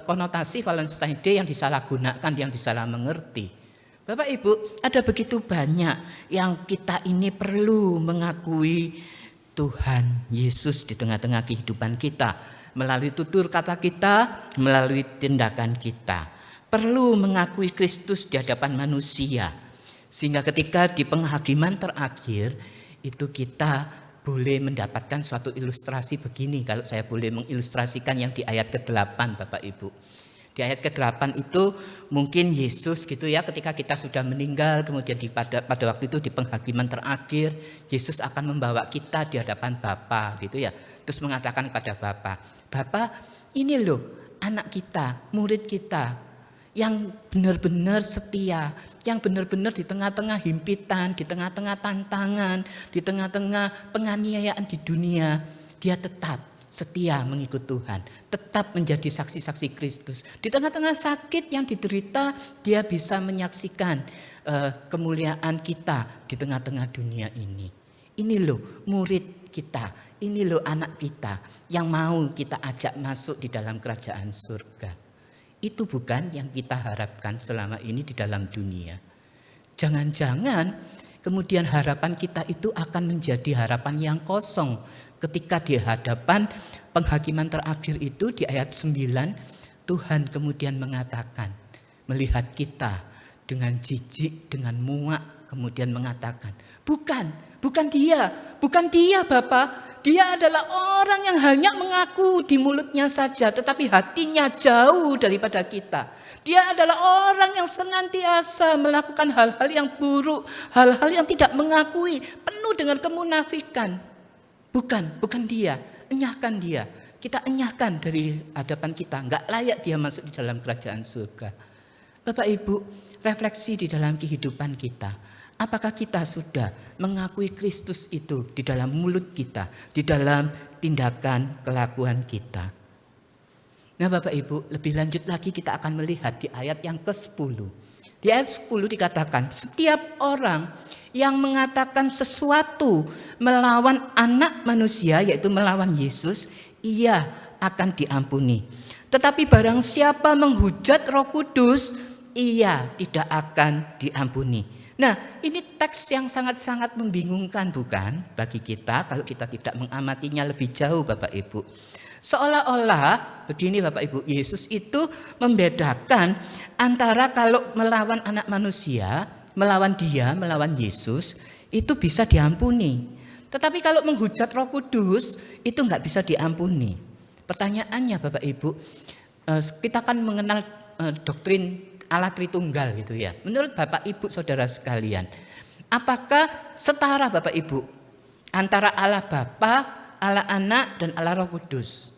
konotasi Valentine's Day yang disalahgunakan, yang disalah mengerti. Bapak Ibu, ada begitu banyak yang kita ini perlu mengakui Tuhan Yesus di tengah-tengah kehidupan kita melalui tutur kata kita, melalui tindakan kita. Perlu mengakui Kristus di hadapan manusia. Sehingga ketika di penghakiman terakhir itu kita boleh mendapatkan suatu ilustrasi begini. Kalau saya boleh mengilustrasikan yang di ayat ke-8 Bapak Ibu. Di ayat ke-8 itu mungkin Yesus gitu ya, ketika kita sudah meninggal kemudian pada waktu itu di penghakiman terakhir Yesus akan membawa kita di hadapan Bapa gitu ya. Terus mengatakan kepada Bapa, Bapa ini loh anak kita, murid kita yang benar-benar setia, yang benar-benar di tengah-tengah himpitan, di tengah-tengah tantangan, di tengah-tengah penganiayaan di dunia, dia tetap setia mengikut Tuhan, tetap menjadi saksi-saksi Kristus. Di tengah-tengah sakit yang diderita, dia bisa menyaksikan kemuliaan kita di tengah-tengah dunia ini. Ini loh murid kita, ini loh anak kita yang mau kita ajak masuk di dalam kerajaan surga. Itu bukan yang kita harapkan selama ini di dalam dunia. Jangan-jangan kemudian harapan kita itu akan menjadi harapan yang kosong ketika di hadapan penghakiman terakhir itu di ayat 9 Tuhan kemudian mengatakan, melihat kita dengan jijik, dengan muak, kemudian mengatakan, bukan dia Bapa. Dia adalah orang yang hanya mengaku di mulutnya saja, tetapi hatinya jauh daripada kita. Dia adalah orang yang senantiasa melakukan hal-hal yang buruk, hal-hal yang tidak mengakui, penuh dengan kemunafikan. Bukan dia, enyahkan dia. Kita enyahkan dari hadapan kita, enggak layak dia masuk di dalam kerajaan surga. Bapak Ibu, refleksi di dalam kehidupan kita. Apakah kita sudah mengakui Kristus itu di dalam mulut kita, di dalam tindakan kelakuan kita? Nah Bapak Ibu, lebih lanjut lagi kita akan melihat di ayat yang ke-10. Di ayat 10 dikatakan, setiap orang yang mengatakan sesuatu melawan anak manusia, yaitu melawan Yesus, ia akan diampuni. Tetapi barang siapa menghujat Roh Kudus, ia tidak akan diampuni. Nah, ini teks yang sangat-sangat membingungkan bukan bagi kita kalau kita tidak mengamatinya lebih jauh Bapak Ibu. Seolah-olah begini Bapak Ibu, Yesus itu membedakan antara kalau melawan anak manusia, melawan Yesus, itu bisa diampuni. Tetapi kalau menghujat Roh Kudus, itu enggak bisa diampuni. Pertanyaannya Bapak Ibu, kita kan mengenal doktrin Allah Tritunggal gitu ya. Menurut Bapak Ibu Saudara sekalian, apakah setara Bapak Ibu antara Allah Bapa, Allah Anak dan Allah Roh Kudus?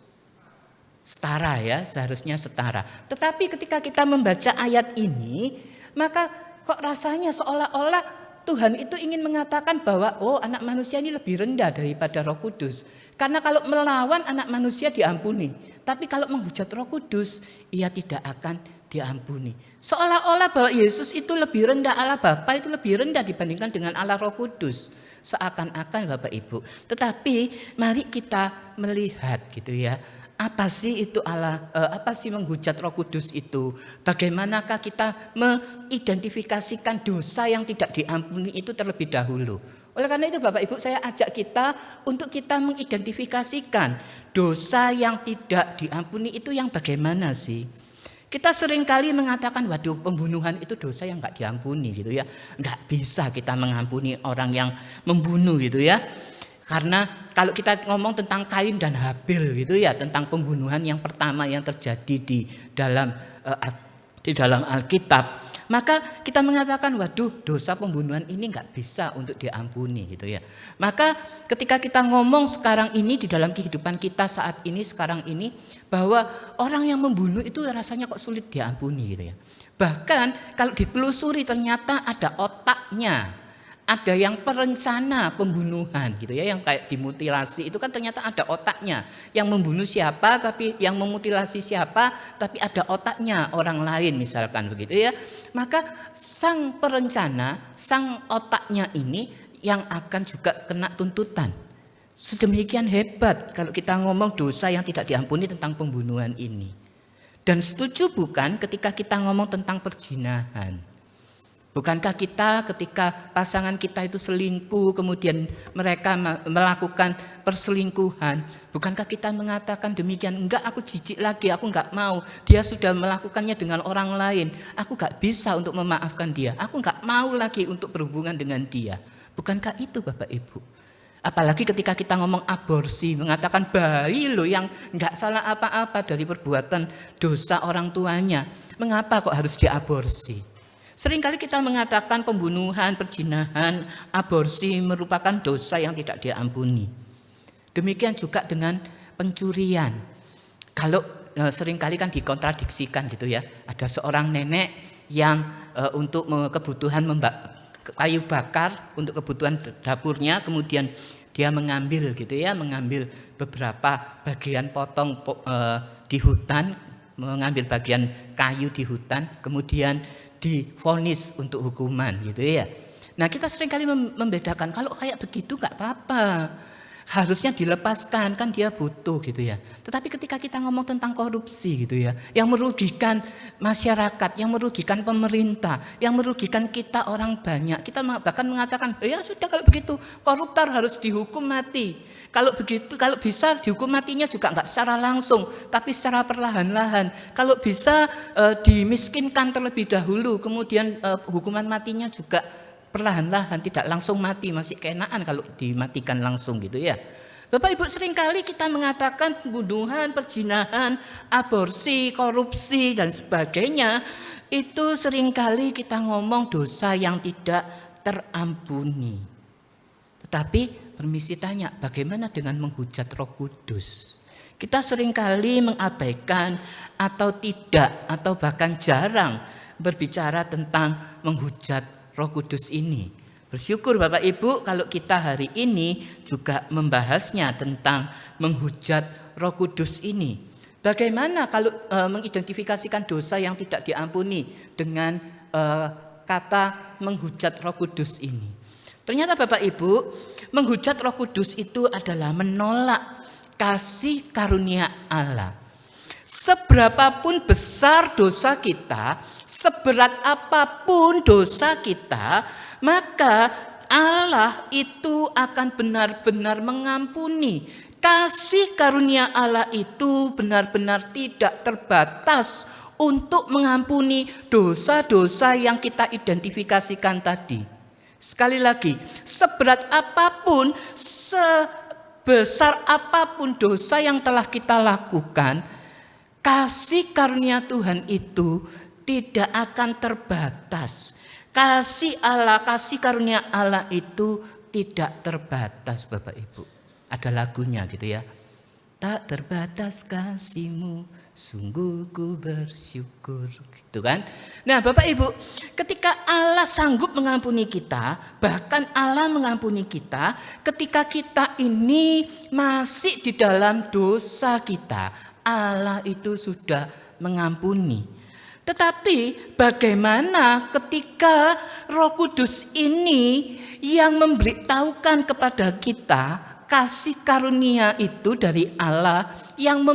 Setara ya, seharusnya setara. Tetapi ketika kita membaca ayat ini, maka kok rasanya seolah-olah Tuhan itu ingin mengatakan bahwa anak manusia ini lebih rendah daripada Roh Kudus. Karena kalau melawan anak manusia diampuni, tapi kalau menghujat Roh Kudus, ia tidak akan diampuni. Seolah-olah bahwa Yesus itu lebih rendah, Allah Bapa itu lebih rendah dibandingkan dengan Allah Roh Kudus. Seakan-akan Bapak Ibu. Tetapi mari kita melihat gitu ya. Apa sih itu apa sih menghujat Roh Kudus itu? Bagaimanakah kita mengidentifikasikan dosa yang tidak diampuni itu terlebih dahulu? Oleh karena itu Bapak Ibu, saya ajak kita untuk kita mengidentifikasikan dosa yang tidak diampuni itu yang bagaimana sih? Kita seringkali mengatakan, waduh pembunuhan itu dosa yang enggak diampuni gitu ya. Enggak bisa kita mengampuni orang yang membunuh gitu ya. Karena kalau kita ngomong tentang Kain dan Habil gitu ya, tentang pembunuhan yang pertama yang terjadi di dalam Alkitab, maka kita mengatakan waduh dosa pembunuhan ini enggak bisa untuk diampuni gitu ya. Maka ketika kita ngomong sekarang ini di dalam kehidupan kita saat ini sekarang ini, bahwa orang yang membunuh itu rasanya kok sulit diampuni gitu ya. Bahkan kalau ditelusuri ternyata ada otaknya. Ada yang perencana pembunuhan gitu ya, yang kayak dimutilasi itu kan ternyata ada otaknya. Yang membunuh siapa, tapi yang memutilasi siapa, tapi ada otaknya orang lain misalkan begitu ya. Maka sang perencana, sang otaknya ini yang akan juga kena tuntutan. Sedemikian hebat kalau kita ngomong dosa yang tidak diampuni tentang pembunuhan ini. Dan setuju bukan ketika kita ngomong tentang perzinahan? Bukankah kita ketika pasangan kita itu selingkuh, kemudian mereka melakukan perselingkuhan, bukankah kita mengatakan demikian, enggak aku jijik lagi, aku enggak mau, dia sudah melakukannya dengan orang lain, aku enggak bisa untuk memaafkan dia, aku enggak mau lagi untuk berhubungan dengan dia. Bukankah itu Bapak Ibu? Apalagi ketika kita ngomong aborsi, mengatakan bayi loh yang enggak salah apa-apa dari perbuatan dosa orang tuanya, mengapa kok harus diaborsi? Seringkali kita mengatakan pembunuhan, perzinahan, aborsi merupakan dosa yang tidak diampuni. Demikian juga dengan pencurian. Kalau seringkali kan dikontradiksikan gitu ya. Ada seorang nenek yang untuk kebutuhan kayu bakar untuk kebutuhan dapurnya, kemudian dia mengambil gitu ya, mengambil beberapa bagian potong di hutan, mengambil bagian kayu di hutan, kemudian divonis untuk hukuman gitu ya. Nah kita seringkali membedakan, kalau kayak begitu gak apa-apa, harusnya dilepaskan, kan dia butuh gitu ya. Tetapi ketika kita ngomong tentang korupsi gitu ya, yang merugikan masyarakat, yang merugikan pemerintah, yang merugikan kita orang banyak, kita bahkan mengatakan ya sudah kalau begitu koruptor harus dihukum mati. Kalau begitu, kalau bisa dihukum matinya juga enggak secara langsung, tapi secara perlahan-lahan. Kalau bisa dimiskinkan terlebih dahulu, kemudian hukuman matinya juga perlahan-lahan, tidak langsung mati, masih keenaan kalau dimatikan langsung gitu ya. Bapak Ibu, seringkali kita mengatakan pembunuhan, perzinahan, aborsi, korupsi dan sebagainya, itu seringkali kita ngomong dosa yang tidak terampuni. Tetapi permisi tanya, bagaimana dengan menghujat Roh Kudus? Kita seringkali mengabaikan atau tidak, atau bahkan jarang berbicara tentang menghujat Roh Kudus ini. Bersyukur Bapak Ibu kalau kita hari ini juga membahasnya tentang menghujat Roh Kudus ini. Bagaimana kalau mengidentifikasikan dosa yang tidak diampuni dengan kata menghujat Roh Kudus ini? Ternyata Bapak Ibu, menghujat Roh Kudus itu adalah menolak kasih karunia Allah. Seberapapun besar dosa kita, seberat apapun dosa kita, maka Allah itu akan benar-benar mengampuni. Kasih karunia Allah itu benar-benar tidak terbatas untuk mengampuni dosa-dosa yang kita identifikasikan tadi. Sekali lagi, seberat apapun, sebesar apapun dosa yang telah kita lakukan, kasih karunia Tuhan itu tidak akan terbatas. Kasih Allah, kasih karunia Allah itu tidak terbatas Bapak Ibu. Ada lagunya gitu ya. Tak terbatas kasih-Mu, sungguh ku bersyukur, gitu kan? Nah, Bapak Ibu, ketika Allah sanggup mengampuni kita, bahkan Allah mengampuni kita, ketika kita ini masih di dalam dosa kita, Allah itu sudah mengampuni. Tetapi bagaimana ketika Roh Kudus ini yang memberitahukan kepada kita kasih karunia itu dari Allah yang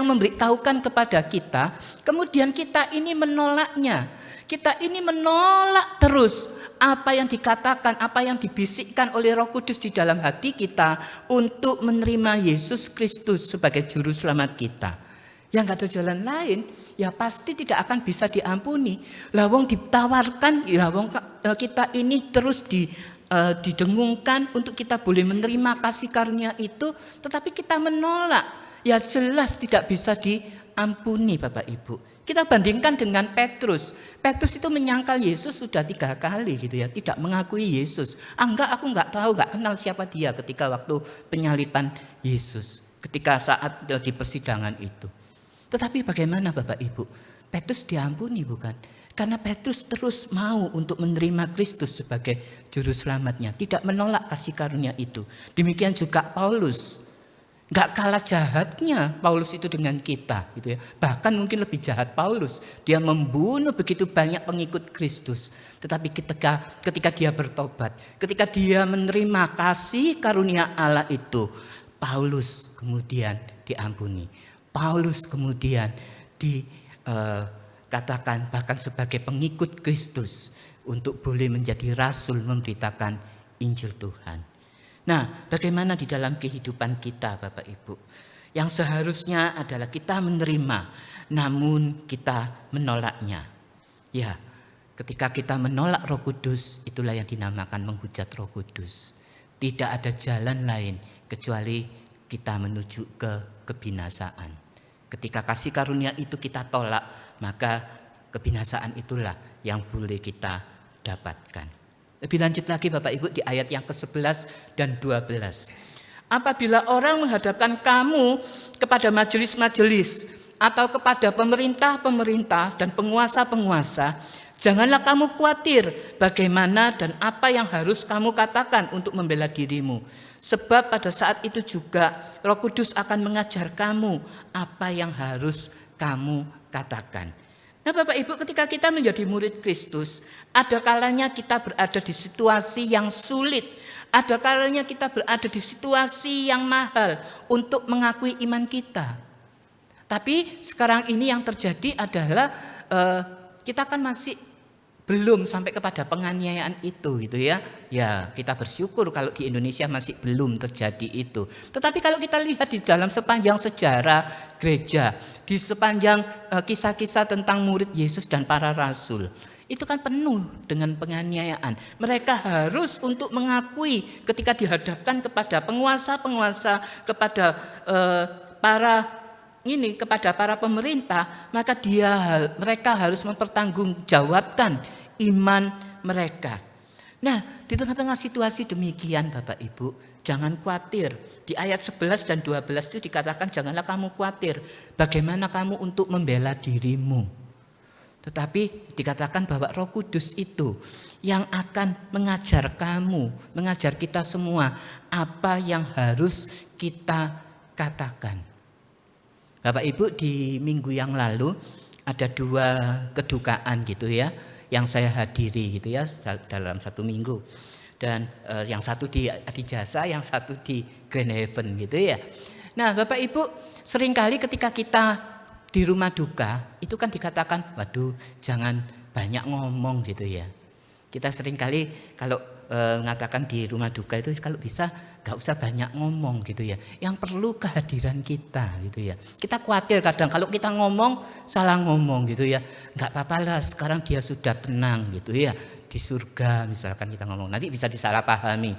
memberitahukan kepada kita, kemudian kita ini menolaknya. Kita ini menolak terus apa yang dikatakan, apa yang dibisikkan oleh Roh Kudus di dalam hati kita untuk menerima Yesus Kristus sebagai juru selamat kita. Yang gak ada jalan lain, ya pasti tidak akan bisa diampuni. Lawang ditawarkan, lawang kita ini terus didengungkan untuk kita boleh menerima kasih karunia itu, tetapi kita menolak, ya jelas tidak bisa diampuni Bapak Ibu. Kita bandingkan dengan Petrus. Petrus itu menyangkal Yesus sudah 3 kali gitu ya, tidak mengakui Yesus. Enggak, aku enggak tahu, enggak kenal siapa dia ketika waktu penyaliban Yesus, ketika saat di persidangan itu. Tetapi bagaimana Bapak Ibu? Petrus diampuni bukan? Karena Petrus terus mau untuk menerima Kristus sebagai juru selamatnya, tidak menolak kasih karunia itu. Demikian juga Paulus, nggak kalah jahatnya Paulus itu dengan kita, gitu ya. Bahkan mungkin lebih jahat Paulus, dia membunuh begitu banyak pengikut Kristus. Tetapi ketika dia bertobat, ketika dia menerima kasih karunia Allah itu, Paulus kemudian diampuni. Paulus kemudian dikatakan bahkan sebagai pengikut Kristus untuk boleh menjadi rasul memberitakan Injil Tuhan. Nah, bagaimana di dalam kehidupan kita Bapak Ibu? Yang seharusnya adalah kita menerima, namun kita menolaknya. Ya, ketika kita menolak Roh Kudus, itulah yang dinamakan menghujat Roh Kudus. Tidak ada jalan lain kecuali kita menuju ke kebinasaan. Ketika kasih karunia itu kita tolak, maka kebinasaan itulah yang boleh kita dapatkan. Lebih lanjut lagi Bapak Ibu di ayat yang ke-11 dan 12. Apabila orang menghadapkan kamu kepada majelis-majelis atau kepada pemerintah-pemerintah dan penguasa-penguasa, janganlah kamu khawatir bagaimana dan apa yang harus kamu katakan untuk membela dirimu. Sebab pada saat itu juga Roh Kudus akan mengajar kamu apa yang harus kamu katakan. Nah Bapak Ibu, ketika kita menjadi murid Kristus, ada kalanya kita berada di situasi yang sulit. Ada kalanya kita berada di situasi yang mahal untuk mengakui iman kita. Tapi sekarang ini yang terjadi adalah kita kan masih belum sampai kepada penganiayaan itu gitu ya. Ya, kita bersyukur kalau di Indonesia masih belum terjadi itu. Tetapi kalau kita lihat di dalam sepanjang sejarah gereja, di sepanjang kisah-kisah tentang murid Yesus dan para rasul, itu kan penuh dengan penganiayaan. Mereka harus untuk mengakui ketika dihadapkan kepada penguasa-penguasa, kepada kepada para pemerintah, maka mereka harus mempertanggungjawabkan iman mereka. Nah, di tengah-tengah situasi demikian Bapak Ibu, jangan khawatir. Di ayat 11 dan 12 itu dikatakan janganlah kamu khawatir bagaimana kamu untuk membela dirimu. Tetapi dikatakan bahwa Roh Kudus itu yang akan mengajar kamu, mengajar kita semua apa yang harus kita katakan. Bapak Ibu, di minggu yang lalu ada 2 kedukaan gitu ya, yang saya hadiri gitu ya dalam 1 minggu. Dan yang satu di Adijasa, yang satu di Grand Heaven gitu ya. Nah Bapak Ibu, seringkali ketika kita di rumah duka itu kan dikatakan, waduh jangan banyak ngomong gitu ya. Kita seringkali kalau mengatakan di rumah duka itu kalau bisa gak usah banyak ngomong gitu ya. Yang perlu kehadiran kita gitu ya. Kita khawatir kadang kalau kita ngomong salah ngomong gitu ya. Gak apa-apa lah, sekarang dia sudah tenang gitu ya. Di surga misalkan kita ngomong, nanti bisa disalahpahami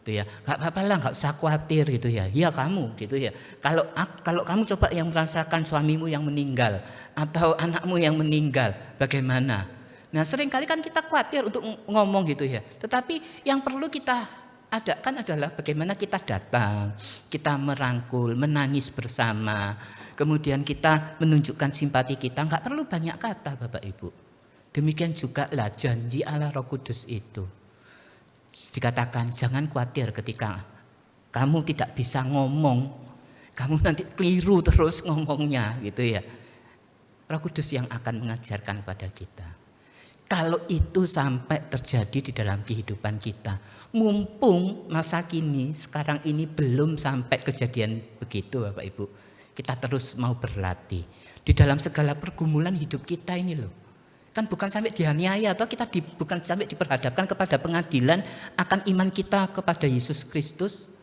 gitu ya. Gak apa-apa lah, gak usah khawatir gitu ya. Ya kamu gitu ya. Kalau kamu coba yang merasakan suamimu yang meninggal atau anakmu yang meninggal, bagaimana? Nah seringkali kan kita khawatir untuk ngomong gitu ya. Tetapi yang perlu kita adakan adalah bagaimana kita datang, kita merangkul, menangis bersama, kemudian kita menunjukkan simpati kita. Enggak perlu banyak kata Bapak Ibu. Demikian juga lah janji Allah Roh Kudus itu. Dikatakan jangan khawatir ketika kamu tidak bisa ngomong, kamu nanti keliru terus ngomongnya gitu ya. Roh Kudus yang akan mengajarkan pada kita. Kalau itu sampai terjadi di dalam kehidupan kita, mumpung masa kini, sekarang ini belum sampai kejadian begitu Bapak Ibu. Kita terus mau berlatih. Di dalam segala pergumulan hidup kita ini loh. Kan bukan sampai dianiaya atau kita bukan sampai diperhadapkan kepada pengadilan akan iman kita kepada Yesus Kristus.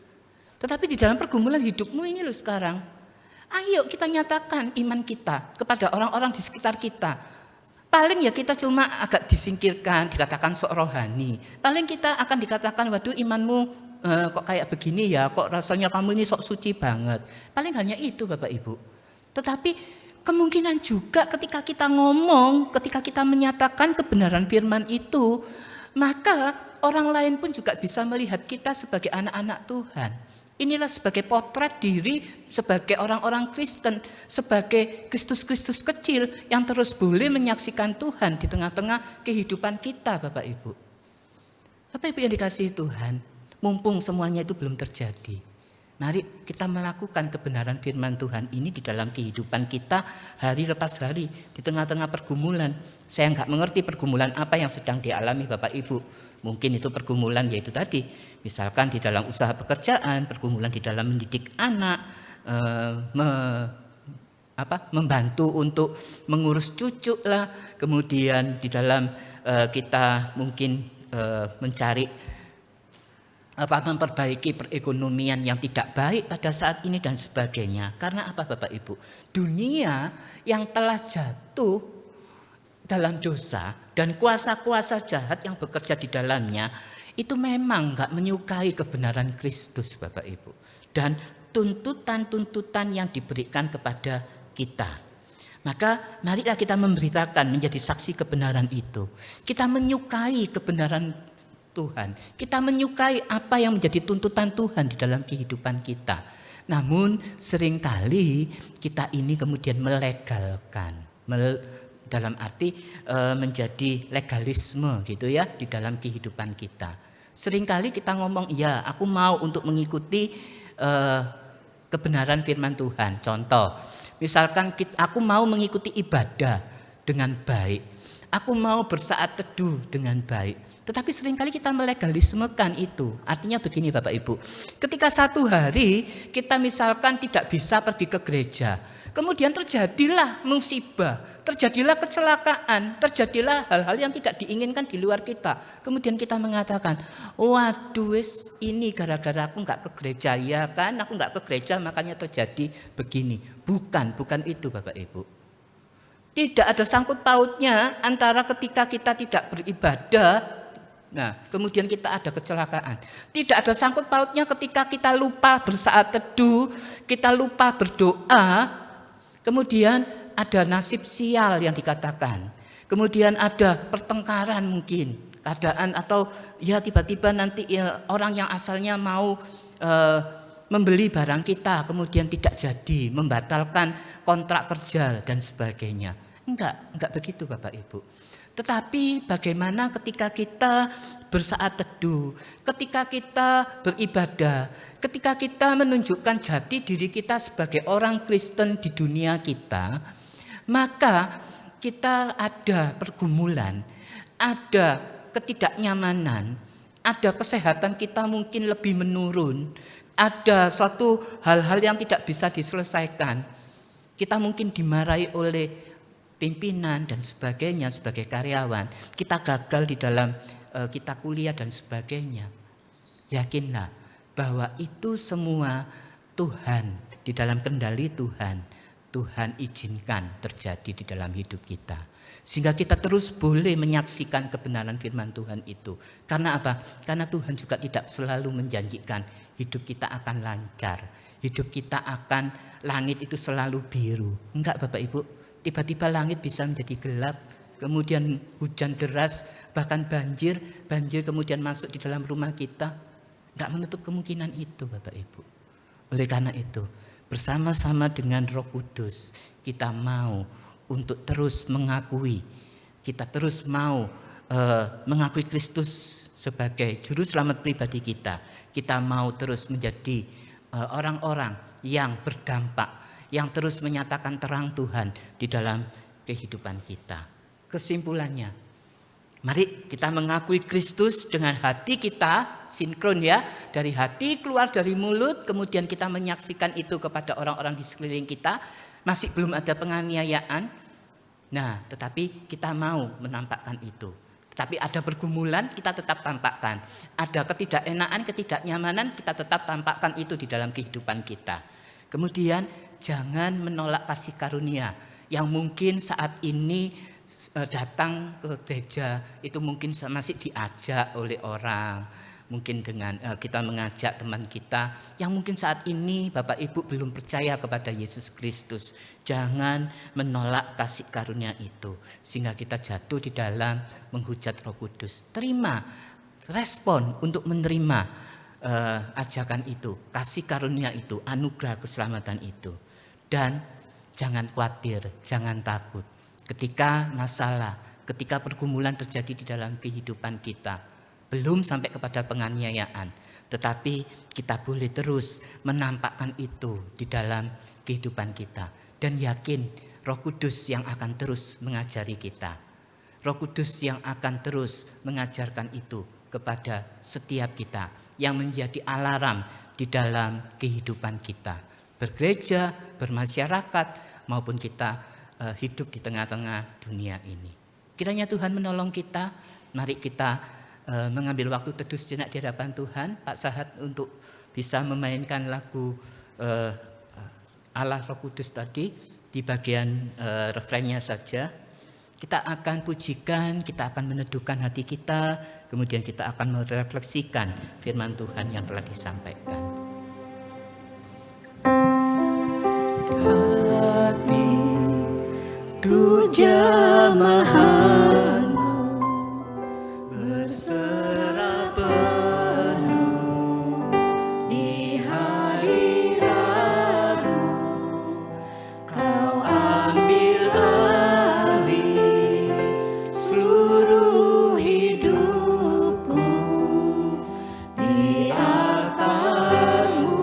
Tetapi di dalam pergumulan hidupmu ini loh sekarang. Ayo kita nyatakan iman kita kepada orang-orang di sekitar kita. Paling ya kita cuma agak disingkirkan, dikatakan sok rohani. Paling kita akan dikatakan, waduh imanmu kok kayak begini ya, kok rasanya kamu ini sok suci banget. Paling hanya itu Bapak Ibu. Tetapi kemungkinan juga ketika kita ngomong, ketika kita menyatakan kebenaran firman itu, maka orang lain pun juga bisa melihat kita sebagai anak-anak Tuhan. Inilah sebagai potret diri sebagai orang-orang Kristen, sebagai Kristus-Kristus kecil yang terus boleh menyaksikan Tuhan di tengah-tengah kehidupan kita Bapak Ibu. Bapak Ibu yang dikasihi Tuhan, mumpung semuanya itu belum terjadi, mari kita melakukan kebenaran firman Tuhan ini di dalam kehidupan kita hari lepas hari di tengah-tengah pergumulan. Saya enggak mengerti pergumulan apa yang sedang dialami Bapak Ibu. Mungkin itu pergumulan yaitu tadi, misalkan di dalam usaha pekerjaan, pergumulan di dalam mendidik anak, membantu untuk mengurus cucu lah, kemudian di dalam kita mungkin mencari memperbaiki perekonomian yang tidak baik pada saat ini dan sebagainya. Karena apa Bapak Ibu? Dunia yang telah jatuh dalam dosa dan kuasa-kuasa jahat yang bekerja di dalamnya itu memang enggak menyukai kebenaran Kristus Bapak Ibu. Dan tuntutan-tuntutan yang diberikan kepada kita. Maka marilah kita memberitakan, menjadi saksi kebenaran itu. Kita menyukai kebenaran Tuhan. Kita menyukai apa yang menjadi tuntutan Tuhan di dalam kehidupan kita. Namun seringkali kita ini kemudian melegalkan. Dalam arti menjadi legalisme gitu ya di dalam kehidupan kita. Seringkali kita ngomong, ya aku mau untuk mengikuti kebenaran firman Tuhan. Contoh, misalkan aku mau mengikuti ibadah dengan baik. Aku mau bersaat teduh dengan baik. Tetapi seringkali kita melegalismekan itu. Artinya begini Bapak Ibu. Ketika satu hari kita misalkan tidak bisa pergi ke gereja. Kemudian terjadilah musibah, terjadilah kecelakaan, terjadilah hal-hal yang tidak diinginkan di luar kita. Kemudian kita mengatakan, waduh ini gara-gara aku nggak ke gereja. Ya kan, aku nggak ke gereja makanya terjadi begini. Bukan itu Bapak Ibu. Tidak ada sangkut pautnya antara ketika kita tidak beribadah, nah kemudian kita ada kecelakaan. Tidak ada sangkut pautnya ketika kita lupa bersaat teduh, kita lupa berdoa, kemudian ada nasib sial yang dikatakan. Kemudian ada pertengkaran mungkin, keadaan atau ya tiba-tiba nanti orang yang asalnya mau membeli barang kita kemudian tidak jadi, membatalkan kontrak kerja dan sebagainya. Enggak begitu Bapak Ibu. Tetapi bagaimana ketika kita bersaat teduh, ketika kita beribadah, ketika kita menunjukkan jati diri kita sebagai orang Kristen di dunia kita, maka kita ada pergumulan, ada ketidaknyamanan, ada kesehatan kita mungkin lebih menurun, ada suatu hal-hal yang tidak bisa diselesaikan. Kita mungkin dimarahi oleh pimpinan dan sebagainya sebagai karyawan, kita gagal di dalam kita kuliah dan sebagainya. Yakinlah bahwa itu semua Tuhan, di dalam kendali Tuhan izinkan terjadi di dalam hidup kita. Sehingga kita terus boleh menyaksikan kebenaran firman Tuhan itu. Karena apa? Karena Tuhan juga tidak selalu menjanjikan hidup kita akan lancar, hidup kita akan langit itu selalu biru. Enggak Bapak Ibu. Tiba-tiba langit bisa menjadi gelap, kemudian hujan deras, bahkan banjir kemudian masuk di dalam rumah kita. Tidak menutup kemungkinan itu Bapak Ibu. Oleh karena itu, bersama-sama dengan Roh Kudus, kita mau untuk terus mengakui, kita terus mau mengakui Kristus sebagai juru selamat pribadi kita. Kita mau terus menjadi orang-orang yang berdampak, yang terus menyatakan terang Tuhan di dalam kehidupan kita. Kesimpulannya, mari kita mengakui Kristus dengan hati kita, sinkron ya, dari hati keluar dari mulut, kemudian kita menyaksikan itu kepada orang-orang di sekeliling kita. Masih belum ada penganiayaan, nah tetapi kita mau menampakkan itu. Tetapi ada pergumulan, kita tetap tampakkan. Ada ketidakenaan, ketidaknyamanan, kita tetap tampakkan itu di dalam kehidupan kita. Kemudian jangan menolak kasih karunia yang mungkin saat ini datang ke gereja itu mungkin masih diajak oleh orang, mungkin dengan kita mengajak teman kita yang mungkin saat ini Bapak Ibu belum percaya kepada Yesus Kristus. Jangan menolak kasih karunia itu sehingga kita jatuh di dalam menghujat Roh Kudus. Terima, respon untuk menerima ajakan itu, kasih karunia itu, anugerah keselamatan itu. Dan jangan khawatir, jangan takut. Ketika masalah, ketika pergumulan terjadi di dalam kehidupan kita, belum sampai kepada penganiayaan, tetapi kita boleh terus menampakkan itu di dalam kehidupan kita. Dan yakin Roh Kudus yang akan terus mengajari kita. Roh Kudus yang akan terus mengajarkan itu kepada setiap kita, yang menjadi alarm di dalam kehidupan kita. Bergereja, bermasyarakat, maupun kita hidup di tengah-tengah dunia ini. Kiranya Tuhan menolong kita. Mari kita mengambil waktu teduh sejenak di hadapan Tuhan. Pak Sahat untuk bisa memainkan lagu Allah Roh Kudus tadi di bagian refrennya saja. Kita akan pujikan, kita akan meneduhkan hati kita, kemudian kita akan merefleksikan firman Tuhan yang telah disampaikan. Hati tu jamahanmu berserah penuh di hadiratmu. Kau ambil alih seluruh hidupku di altarmu.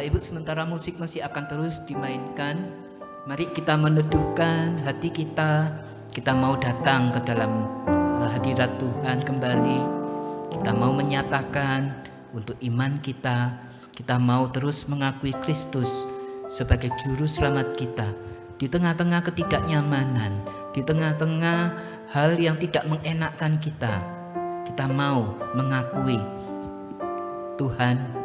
Bapak Ibu, sementara musik masih akan terus dimainkan, mari kita meneduhkan hati kita. Kita mau datang ke dalam hadirat Tuhan kembali. Kita mau menyatakan untuk iman kita. Kita mau terus mengakui Kristus sebagai juru selamat kita. Di tengah-tengah ketidaknyamanan, di tengah-tengah hal yang tidak mengenakkan kita, kita mau mengakui Tuhan,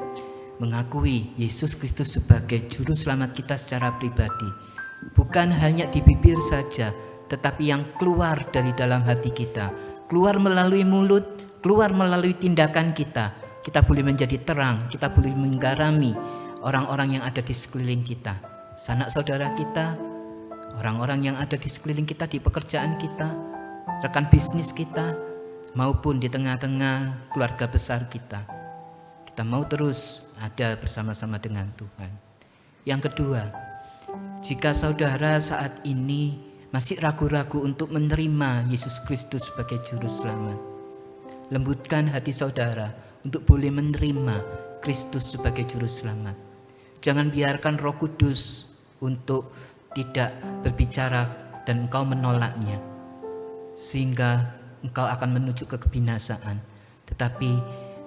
mengakui Yesus Kristus sebagai juru selamat kita secara pribadi. Bukan hanya di bibir saja, tetapi yang keluar dari dalam hati kita, keluar melalui mulut, keluar melalui tindakan kita. Kita boleh menjadi terang, kita boleh menggarami orang-orang yang ada di sekeliling kita, sanak saudara kita, orang-orang yang ada di sekeliling kita, di pekerjaan kita, rekan bisnis kita, maupun di tengah-tengah keluarga besar kita. Kita mau terus ada bersama-sama dengan Tuhan. Yang kedua, jika saudara saat ini masih ragu-ragu untuk menerima Yesus Kristus sebagai juru selamat, lembutkan hati saudara untuk boleh menerima Kristus sebagai juru selamat. Jangan biarkan Roh Kudus untuk tidak berbicara dan engkau menolaknya, sehingga engkau akan menuju ke kebinasaan. Tetapi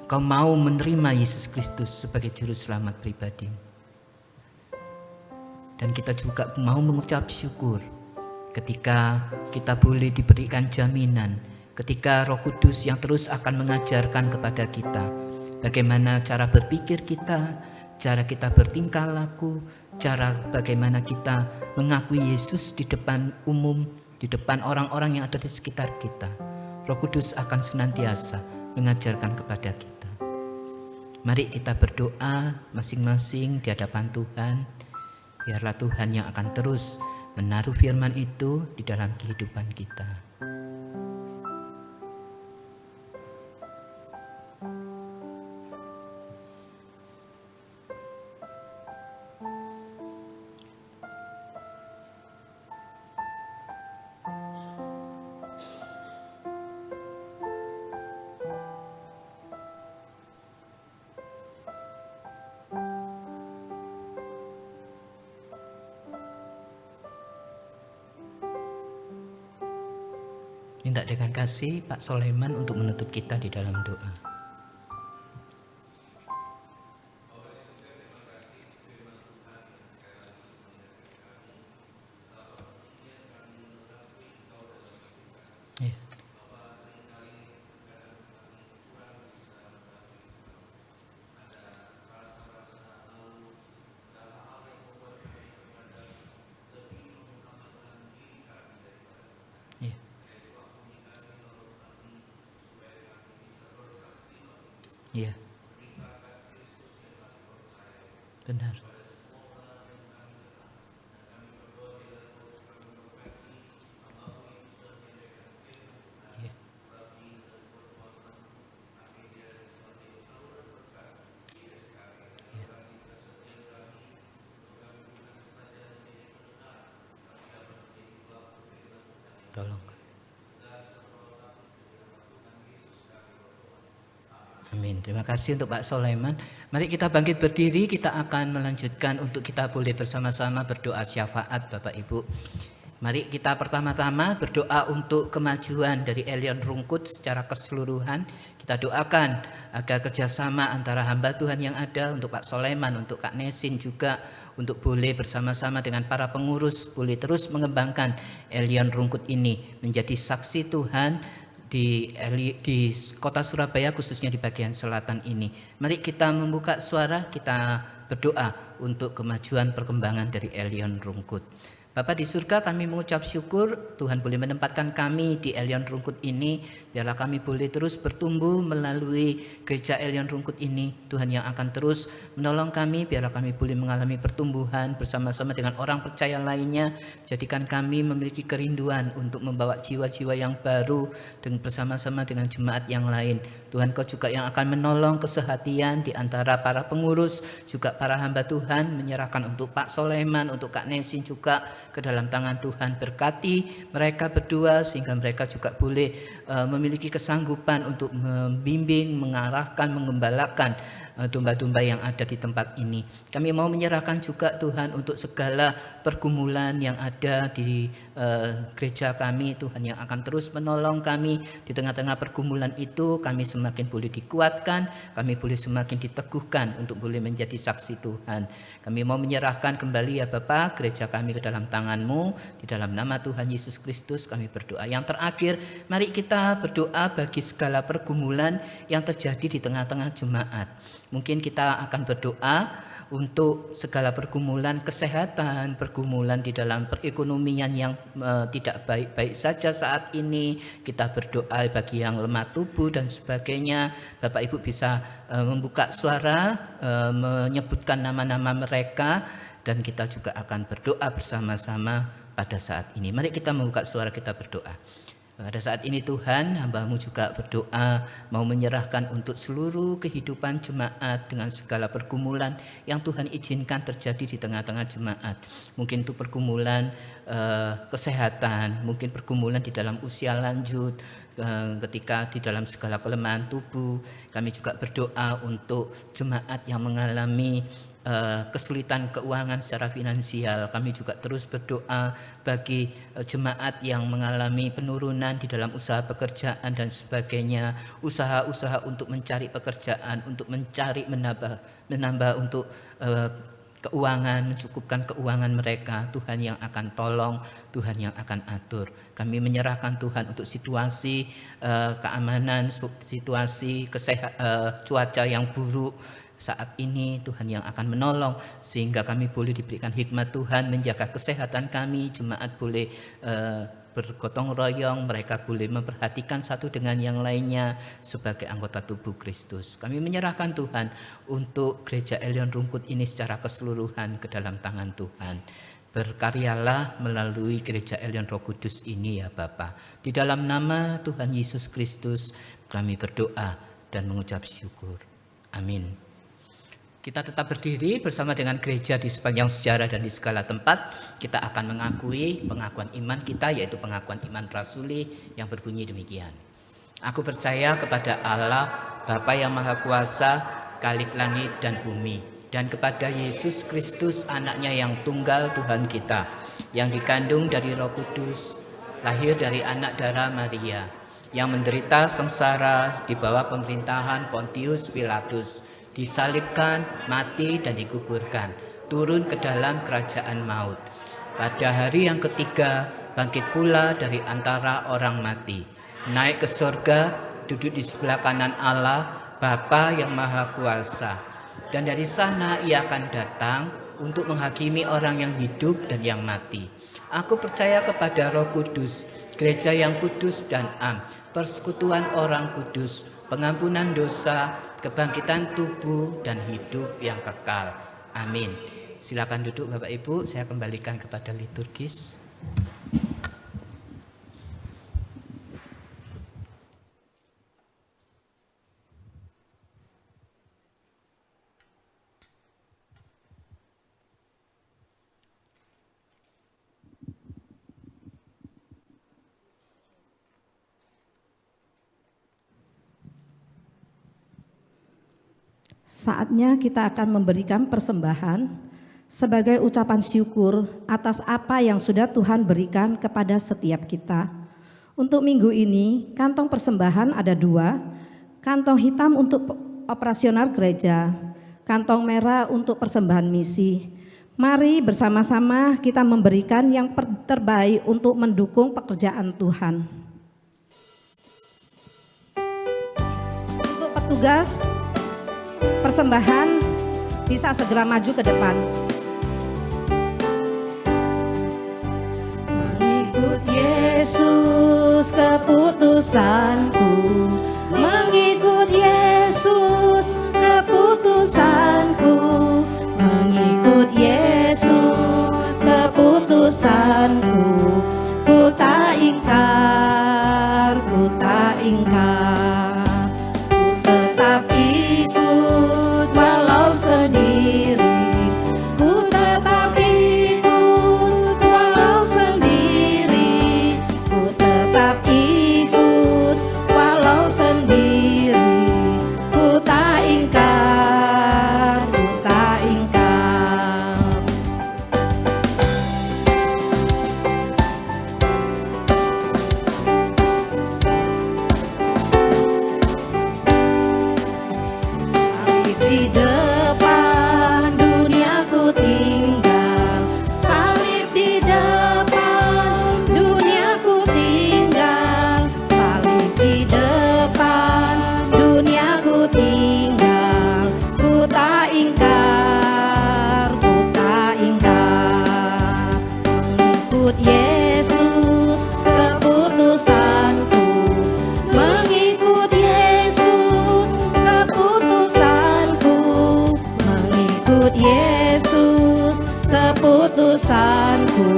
engkau mau menerima Yesus Kristus sebagai juru selamat pribadi. Dan kita juga mau mengucap syukur ketika kita boleh diberikan jaminan, ketika Roh Kudus yang terus akan mengajarkan kepada kita bagaimana cara berpikir kita, cara kita bertingkah laku, cara bagaimana kita mengakui Yesus di depan umum, di depan orang-orang yang ada di sekitar kita. Roh Kudus akan senantiasa mengajarkan kepada kita. Mari kita berdoa masing-masing di hadapan Tuhan. Biarlah Tuhan yang akan terus menaruh firman itu di dalam kehidupan kita. Minta dengan kasih Pak Soleman untuk menutup kita di dalam doa. Ya. Ya. Iya. Benar. Iya. Iya. Tolong. Amin. Terima kasih untuk Pak Soleman. Mari kita bangkit berdiri, kita akan melanjutkan untuk kita boleh bersama-sama berdoa syafaat Bapak Ibu. Mari kita pertama-tama berdoa untuk kemajuan dari Elion Rungkut secara keseluruhan. Kita doakan agar kerjasama antara hamba Tuhan yang ada, untuk Pak Soleman, untuk Kak Nesin juga, untuk boleh bersama-sama dengan para pengurus, boleh terus mengembangkan Elion Rungkut ini menjadi saksi Tuhan di kota Surabaya, khususnya di bagian selatan ini. Mari kita membuka suara, kita berdoa untuk kemajuan perkembangan dari Elion Rungkut. Bapa di surga, kami mengucap syukur Tuhan boleh menempatkan kami di Elion Rungkut ini. Biarlah kami boleh terus bertumbuh melalui gereja Elion Rungkut ini. Tuhan yang akan terus menolong kami, biarlah kami boleh mengalami pertumbuhan bersama-sama dengan orang percaya lainnya. Jadikan kami memiliki kerinduan untuk membawa jiwa-jiwa yang baru dan bersama-sama dengan jemaat yang lain. Tuhan, Kau juga yang akan menolong kesehatian di antara para pengurus, juga para hamba Tuhan, menyerahkan untuk Pak Soleman, untuk Kak Nesin juga ke dalam tangan Tuhan. Berkati mereka berdua sehingga mereka juga boleh memiliki kesanggupan untuk membimbing, mengarahkan, mengembalakan domba-domba yang ada di tempat ini. Kami mau menyerahkan juga Tuhan untuk segala pergumulan yang ada di gereja kami, Tuhan, yang akan terus menolong kami di tengah-tengah pergumulan itu. Kami semakin boleh dikuatkan, kami boleh semakin diteguhkan untuk boleh menjadi saksi Tuhan. Kami mau menyerahkan kembali ya Bapa gereja kami ke dalam tangan-Mu, di dalam nama Tuhan Yesus Kristus kami berdoa. Yang terakhir, mari kita berdoa bagi segala pergumulan yang terjadi di tengah-tengah jemaat. Mungkin kita akan berdoa untuk segala pergumulan kesehatan, pergumulan di dalam perekonomian yang tidak baik-baik saja saat ini. Kita berdoa bagi yang lemah tubuh dan sebagainya. Bapak Ibu bisa membuka suara, menyebutkan nama-nama mereka, dan kita juga akan berdoa bersama-sama pada saat ini. Mari kita membuka suara, kita berdoa. Pada saat ini Tuhan, hamba-Mu juga berdoa mau menyerahkan untuk seluruh kehidupan jemaat dengan segala pergumulan yang Tuhan izinkan terjadi di tengah-tengah jemaat. Mungkin itu pergumulan kesehatan, mungkin pergumulan di dalam usia lanjut, ketika di dalam segala kelemahan tubuh. Kami juga berdoa untuk jemaat yang mengalami kesulitan keuangan secara finansial. Kami juga terus berdoa bagi jemaat yang mengalami penurunan di dalam usaha pekerjaan dan sebagainya, usaha-usaha untuk mencari pekerjaan, untuk mencari menambah untuk keuangan, mencukupkan keuangan mereka. Tuhan yang akan tolong, Tuhan yang akan atur. Kami menyerahkan Tuhan untuk situasi keamanan, situasi cuaca yang buruk saat ini. Tuhan yang akan menolong sehingga kami boleh diberikan hikmat Tuhan menjaga kesehatan kami, jemaat boleh bergotong royong, mereka boleh memperhatikan satu dengan yang lainnya sebagai anggota tubuh Kristus. Kami menyerahkan Tuhan untuk gereja Elion Rungkut ini secara keseluruhan ke dalam tangan Tuhan. Berkaryalah melalui gereja Elion Roh Kudus ini ya Bapa. Di dalam nama Tuhan Yesus Kristus kami berdoa dan mengucap syukur. Amin. Kita tetap berdiri bersama dengan gereja di sepanjang sejarah dan di segala tempat. Kita akan mengakui pengakuan iman kita, yaitu pengakuan iman rasuli yang berbunyi demikian. Aku percaya kepada Allah, Bapa yang Maha Kuasa, Khalik langit dan bumi, dan kepada Yesus Kristus, anaknya yang tunggal Tuhan kita, yang dikandung dari Roh Kudus, lahir dari anak darah Maria, yang menderita sengsara di bawah pemerintahan Pontius Pilatus, disalibkan, mati dan dikuburkan, turun ke dalam kerajaan maut. Pada hari yang ketiga bangkit pula dari antara orang mati, naik ke surga, duduk di sebelah kanan Allah, Bapa yang Maha Kuasa. Dan dari sana ia akan datang untuk menghakimi orang yang hidup dan yang mati. Aku percaya kepada Roh Kudus, gereja yang kudus dan am, persekutuan orang kudus, pengampunan dosa, kebangkitan tubuh dan hidup yang kekal. Amin. Silakan duduk Bapak Ibu, saya kembalikan kepada liturgis. Saatnya kita akan memberikan persembahan sebagai ucapan syukur atas apa yang sudah Tuhan berikan kepada setiap kita. Untuk minggu ini, kantong persembahan ada 2, kantong hitam untuk operasional gereja, kantong merah untuk persembahan misi. Mari bersama-sama kita memberikan yang terbaik untuk mendukung pekerjaan Tuhan. Untuk petugas persembahan bisa segera maju ke depan. Mengikut Yesus keputusanku, mengikut Yesus keputusanku, mengikut Yesus keputusanku, ku tak ingkar, ku tak ingkar. Walau salib di depan, duniaku tinggal. Salib di depan, duniaku tinggal. Salib di depan, duniaku tinggal. Ku tak ingkar, ku tak ingkar. Mengikut Yesus keputusanku, mengikut Yesus keputusanku, mengikut Yesus keputusanku.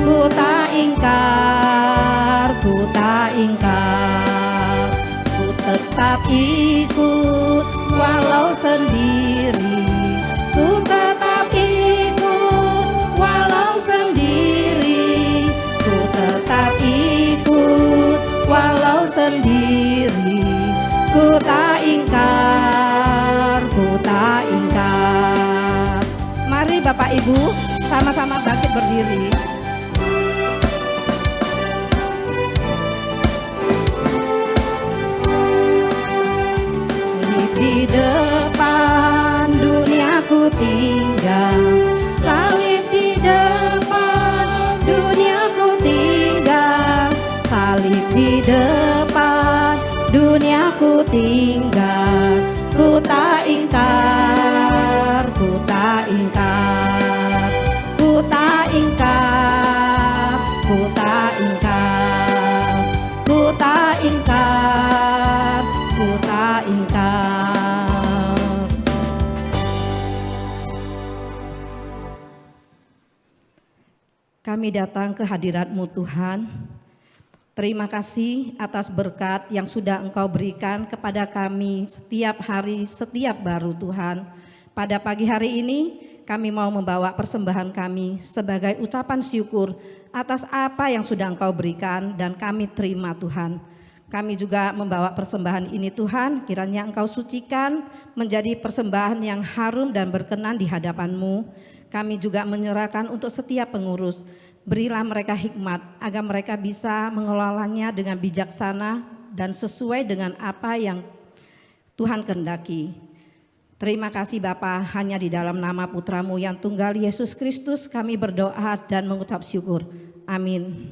Ku tak ingkar, ku tak ingkar. Ku tetap ikut walau sendiri, ku tetap ikut walau sendiri, ku tetap ikut walau sendiri. Ku tak ingkar, ku tak ingkar. Mari Bapak Ibu sama-sama bangkit berdiri. Di depan, duniaku tinggal. Salib di depan, duniaku tinggal. Salib di depan, duniaku tinggal. Ku tak ingkar, ku tak ingkar. Ku tak ingkar, ku tak ingkar. Ku tak ingkar, ku tak ingkar. Kami datang ke hadirat-Mu Tuhan. Terima kasih atas berkat yang sudah Engkau berikan kepada kami setiap hari, setiap baru Tuhan. Pada pagi hari ini kami mau membawa persembahan kami sebagai ucapan syukur atas apa yang sudah Engkau berikan dan kami terima Tuhan. Kami juga membawa persembahan ini Tuhan, kiranya Engkau sucikan menjadi persembahan yang harum dan berkenan di hadapan-Mu. Kami juga menyerahkan untuk setiap pengurus. Berilah mereka hikmat agar mereka bisa mengelolanya dengan bijaksana dan sesuai dengan apa yang Tuhan kehendaki. Terima kasih Bapa, hanya di dalam nama Putra-Mu yang tunggal Yesus Kristus kami berdoa dan mengucap syukur. Amin.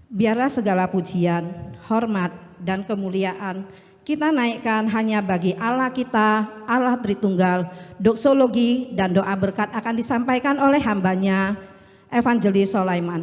Biarlah segala pujian, hormat, dan kemuliaan kita naikkan hanya bagi Allah kita, Allah Tritunggal. Doksologi dan doa berkat akan disampaikan oleh hambanya, Evangelis Sulaiman.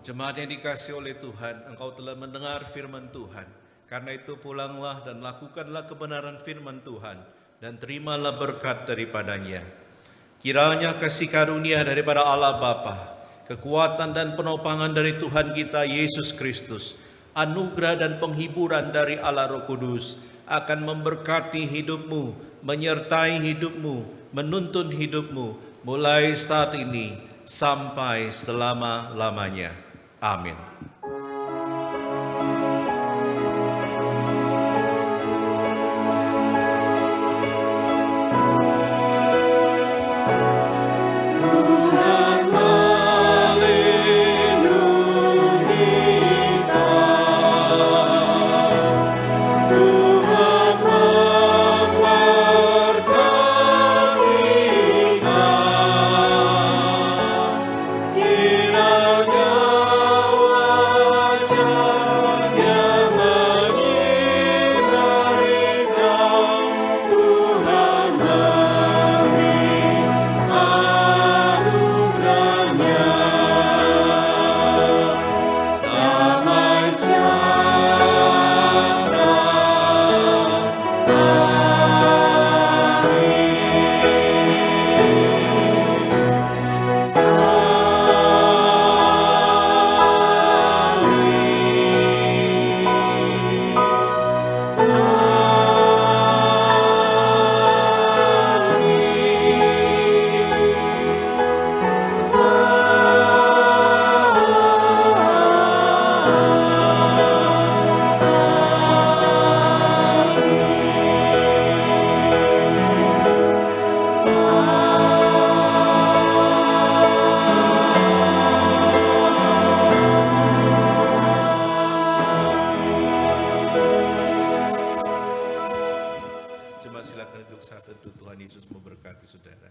Jemaat yang dikasihi oleh Tuhan, engkau telah mendengar firman Tuhan. Karena itu pulanglah dan lakukanlah kebenaran firman Tuhan dan terimalah berkat daripadanya. Kiranya kasih karunia daripada Allah Bapa, kekuatan dan penopangan dari Tuhan kita Yesus Kristus, anugerah dan penghiburan dari Allah Roh Kudus akan memberkati hidupmu, menyertai hidupmu, menuntun hidupmu mulai saat ini sampai selama-lamanya. Amin. Kiranya tentu Tuhan Yesus memberkati saudara.